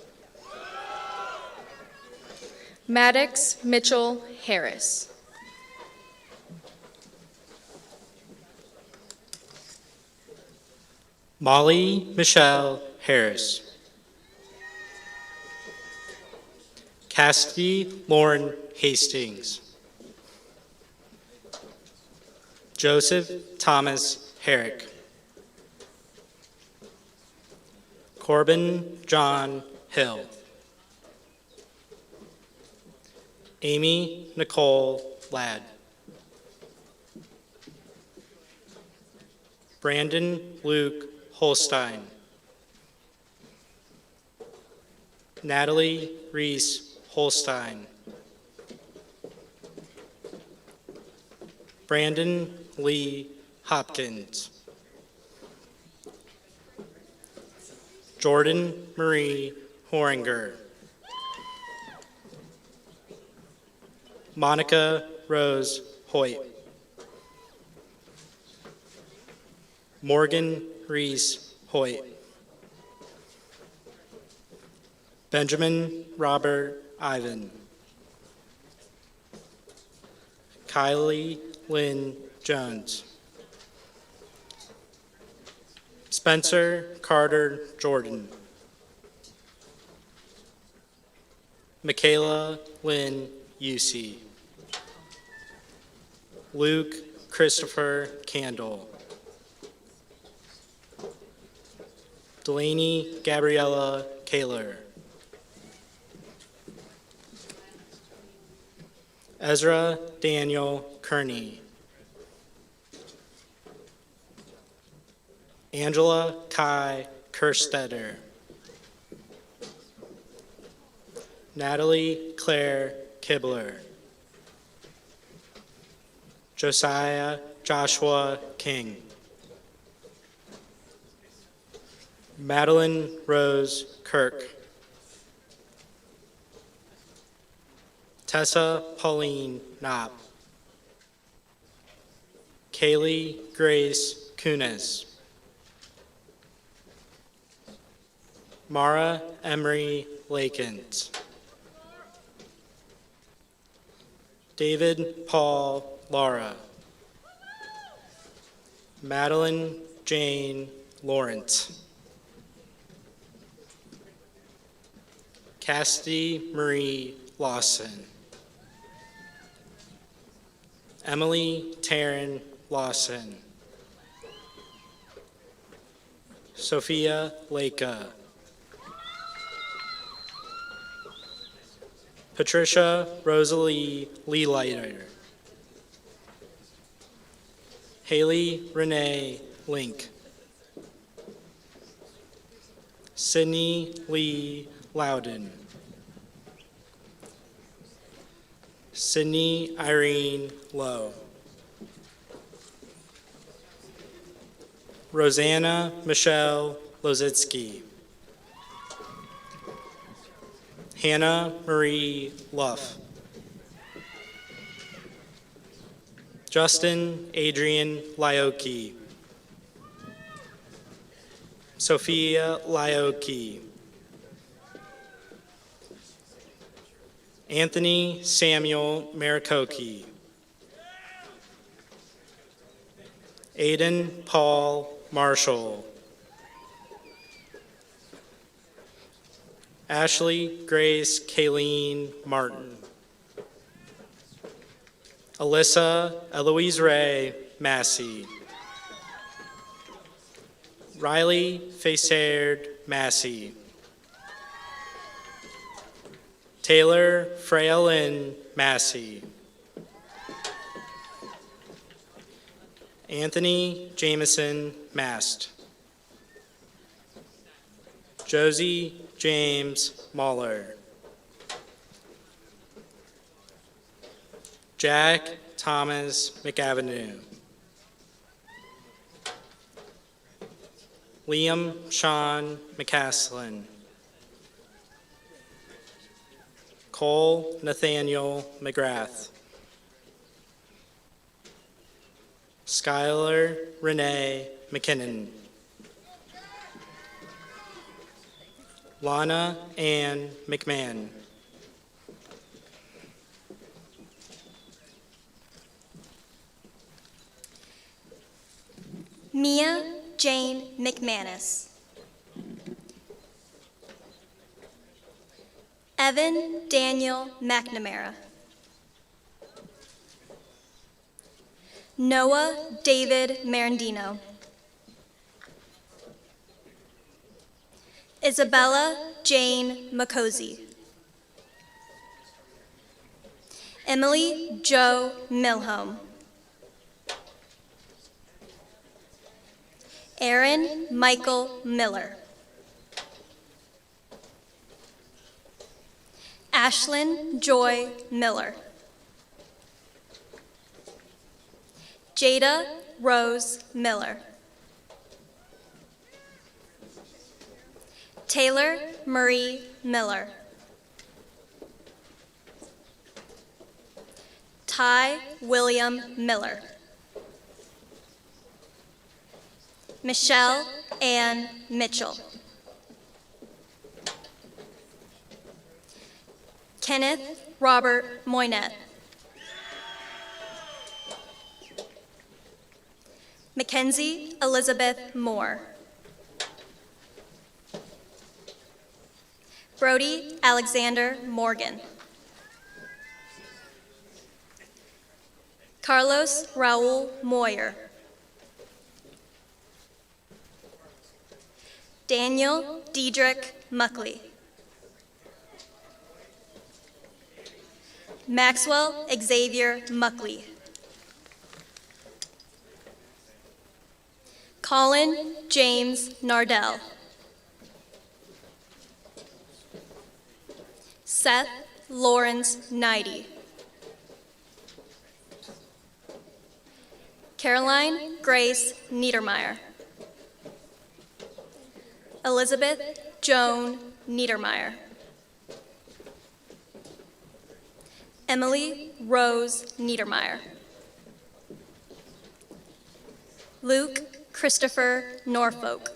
Maddox Mitchell Harris. Molly Michelle Harris. Cassidy Lauren Hastings. Joseph Thomas Herrick. Corbin John Hill. Amy Nicole Ladd. Brandon Luke Holstein. Natalie Reese Holstein. Brandon Lee Hopkins. Jordan Marie Horinger. Monica Rose Hoyt. Morgan Reese Hoyt. Benjamin Robert Ivan. Kylie Lynn Jones. Spencer Carter Jordan. Michaela Lynn Usey. Luke Christopher Candle. Delaney Gabriella Kaler. Ezra Daniel Kearney. Angela Kai Kerstetter. Natalie Claire Kibler. Josiah Joshua King. Madeline Rose Kirk. Tessa Pauline Knopp. Kaylee Grace Kunis. Mara Emery Lakens. David Paul Lara. Madeline Jane Lawrence. Cassidy Marie Lawson. Emily Taryn Lawson. Sophia Leka. Patricia Rosalie Leelighter. Haley Renee Link. Sydney Lee Loudon. Sydney Irene Lowe. Rosanna Michelle Lozitsky. Hannah Marie Luff. Justin Adrian Lyoki. Sophia Lyoki. Anthony Samuel Marikoki. Aiden Paul Marshall. Ashley Grace Kayleen Martin. Alyssa Eloise Ray Massey. Riley Faisard Massey. Taylor Freya-Lynn Massey. Anthony Jameson Mast. Josie James Mahler. Jack Thomas McAvenue. Liam Sean McCaslin. Cole Nathaniel McGrath. Skylar Renee McKinnon. Lana Ann McMahon. Mia Jane McManus. Evan Daniel McNamara. Noah David Marandino. Isabella Jane McCosey. Emily Jo Milholm. Aaron Michael Miller. Ashlyn Joy Miller. Jada Rose Miller. Taylor Marie Miller. Ty William Miller. Michelle Ann Mitchell. Kenneth Robert Moynet. Mackenzie Elizabeth Moore. Brody Alexander Morgan. Carlos Raul Moyer. Daniel Diedrich Muckley. Maxwell Xavier Muckley. Colin James Nardell. Seth Lawrence Knighty. Caroline Grace Niedermeyer. Elizabeth Joan Niedermeyer. Emily Rose Niedermeyer. Luke Christopher Norfolk.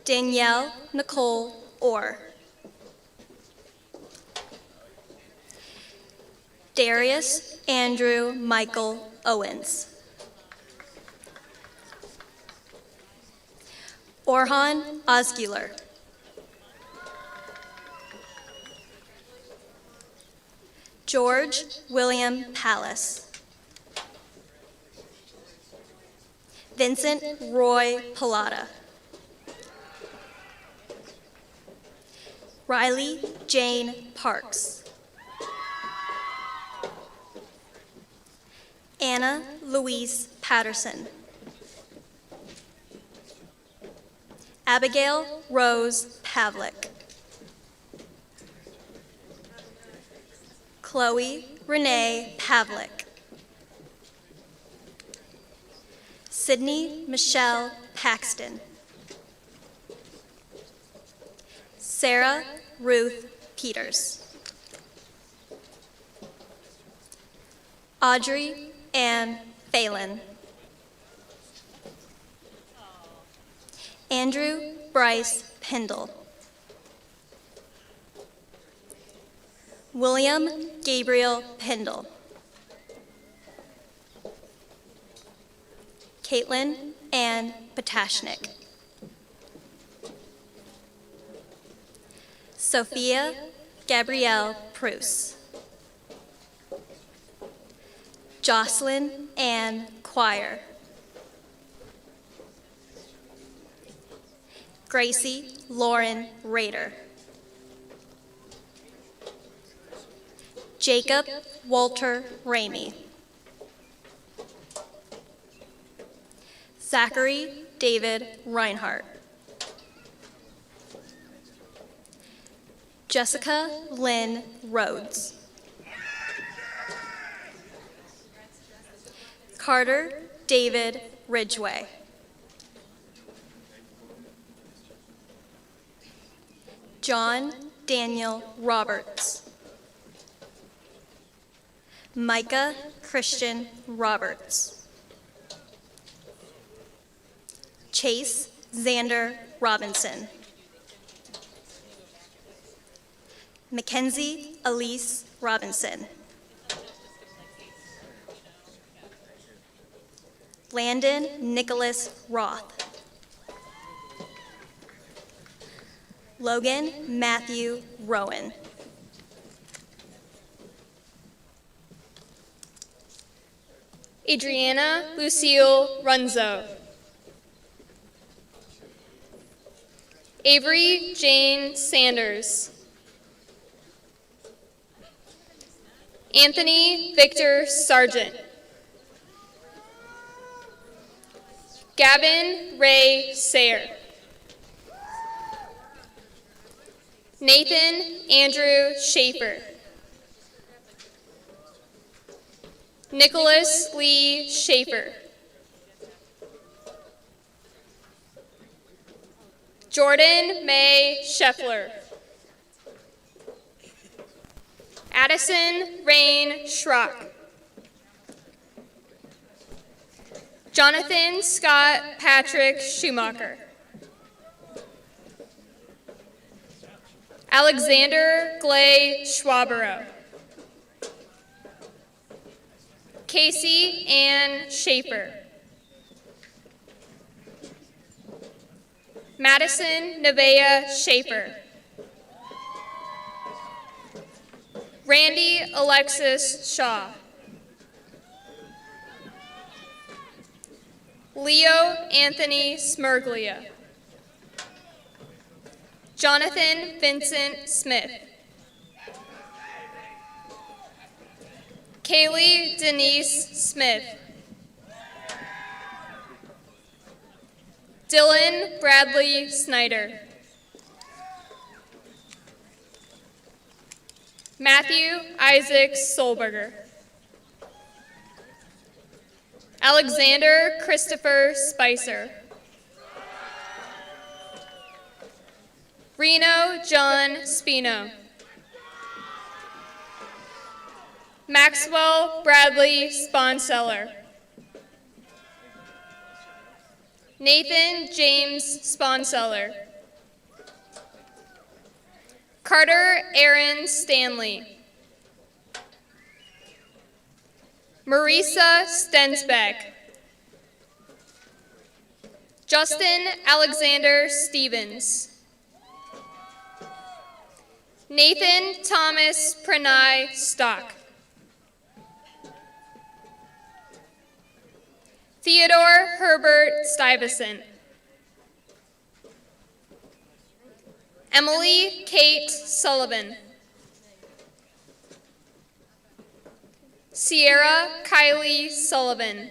Danielle Nicole Orr. Darius Andrew Michael Owens. Orhan Osguler. George William Pallas. Vincent Roy Pallotta. Riley Jane Parks. Anna Louise Patterson. Abigail Rose Pavlik. Chloe Renee Pavlik. Sydney Michelle Paxton. Sarah Ruth Peters. Audrey Ann Phelan. Andrew Bryce Pendle. William Gabriel Pendle. Caitlin Ann Potashnik. Sophia Gabrielle Prus. Jocelyn Ann Quire. Gracie Lauren Rader. Jacob Walter Ramey. Zachary David Reinhardt. Jessica Lynn Rhodes. Carter David Ridgway. John Daniel Roberts. Micah Christian Roberts. Chase Xander Robinson. Mackenzie Elise Robinson. Landon Nicholas Roth. Logan Matthew Rowan. Adriana Lucille Runzo. Avery Jane Sanders. Anthony Victor Sargent. Gavin Ray Sayre. Nathan Andrew Schaefer. Nicholas Lee Schaefer. Jordan May Scheffler. Addison Rain Schrock. Jonathan Scott Patrick Schumacher. Alexander Glay Schwabero. Casey Ann Schaefer. Madison Nevaeh Schaefer. Randy Alexis Shaw. Leo Anthony Smerglia. Jonathan Vincent Smith. Kaylee Denise Smith. Dylan Bradley Snyder. Matthew Isaac Solberger. Alexander Christopher Spicer. Reno John Spino. Maxwell Bradley Sponseller. Nathan James Sponseller. Carter Aaron Stanley. Marisa Stensbeck. Justin Alexander Stevens. Nathan Thomas Pranay Stock. Theodore Herbert Stuyvesant. Emily Kate Sullivan. Sierra Kylie Sullivan.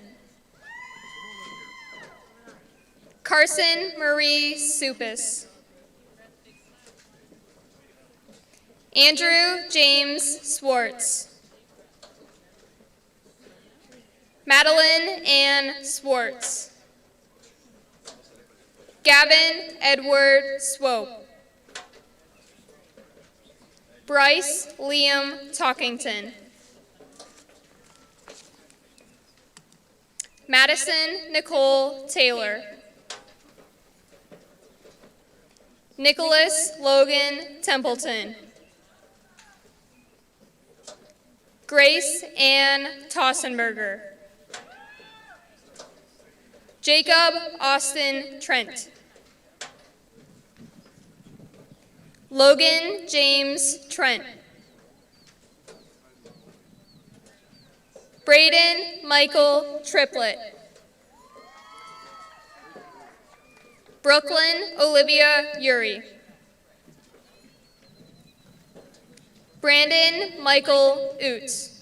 Carson Marie Supis. Andrew James Swartz. Madeline Ann Swartz. Gavin Edward Swope. Bryce Liam Talkington. Madison Nicole Taylor. Nicholas Logan Templeton. Grace Ann Tossenberger. Jacob Austin Trent. Logan James Trent. Braden Michael Triplett. Brooklyn Olivia Uri. Brandon Michael Oots.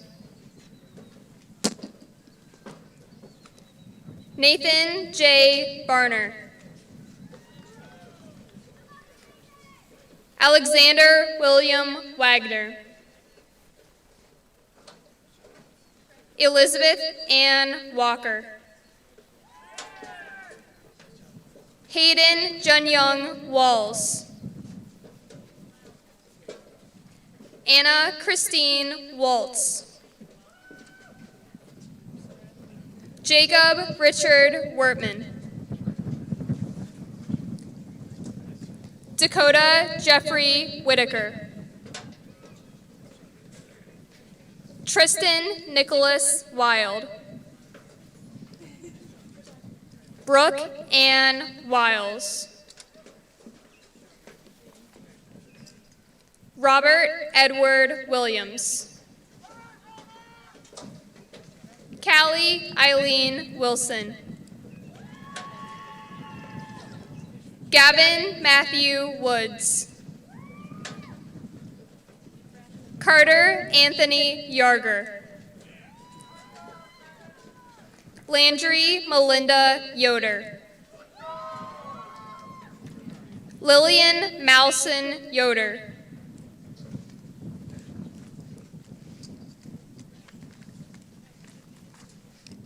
Nathan J. Barner. Alexander William Wagner. Elizabeth Ann Walker. Hayden Junyoung Walls. Anna Christine Waltz. Jacob Richard Wertman. Dakota Jeffrey Whitaker. Tristan Nicholas Wild. Brooke Ann Wiles. Robert Edward Williams. Callie Eileen Wilson. Gavin Matthew Woods. Carter Anthony Yarger. Landry Melinda Yoder. Lillian Malson Yoder.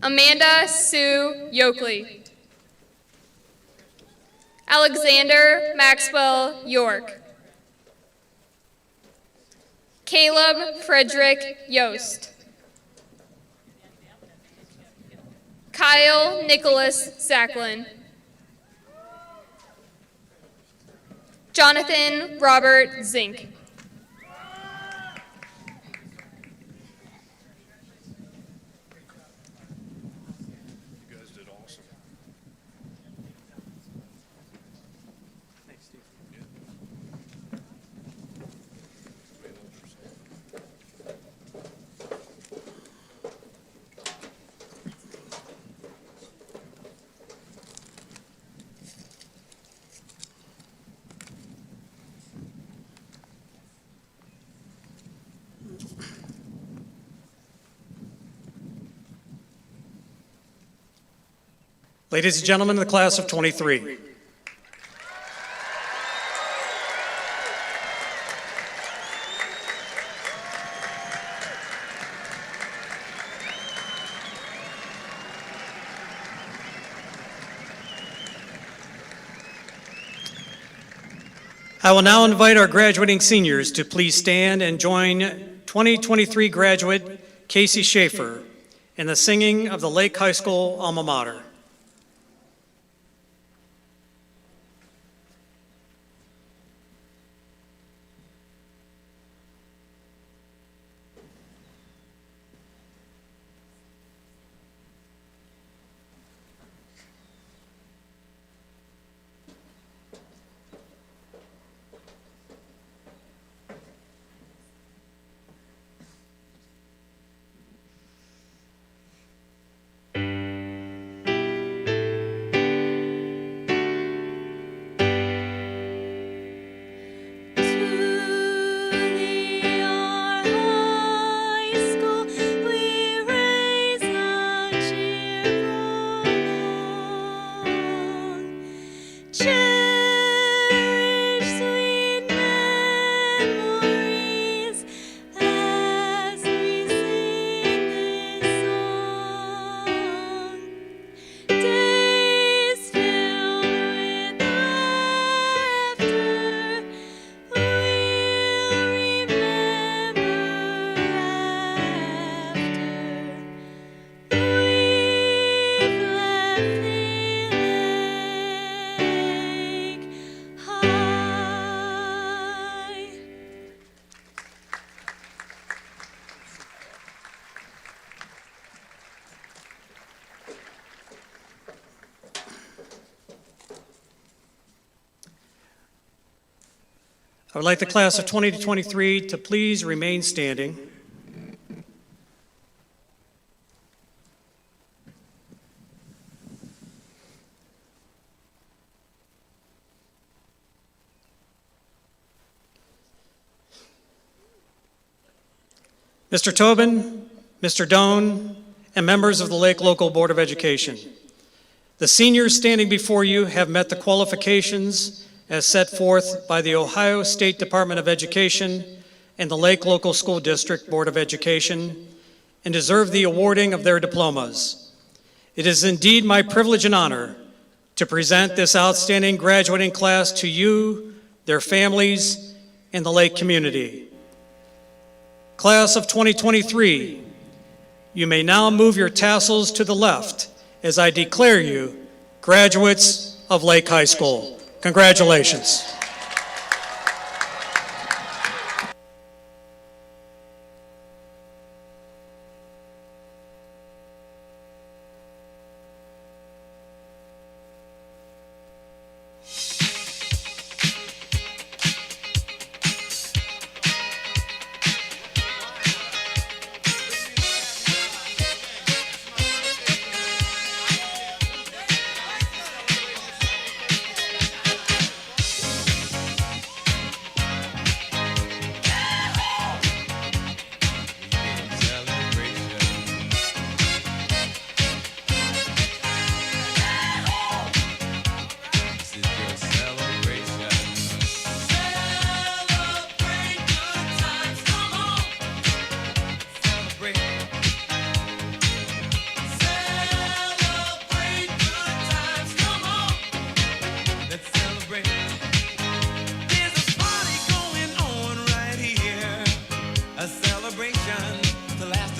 Amanda Sue Yoakley. Alexander Maxwell York. Caleb Frederick Yost. Kyle Nicholas Zacklin. Jonathan Robert Zink. You guys did awesome. Ladies and gentlemen of the class of 23. I will now invite our graduating seniors to please stand and join 2023 graduate Casey Schaefer in the singing of the Lake High School alma mater. I would like the class of 2023 to please remain standing. Mr. Tobin, Mr. Doan, and members of the Lake Local Board of Education. The seniors standing before you have met the qualifications as set forth by the Ohio State Department of Education and the Lake Local School District Board of Education and deserve the awarding of their diplomas. It is indeed my privilege and honor to present this outstanding graduating class to you, their families, and the Lake community. Class of 2023, you may now move your tassels to the left as I declare you graduates of Lake High School. Congratulations.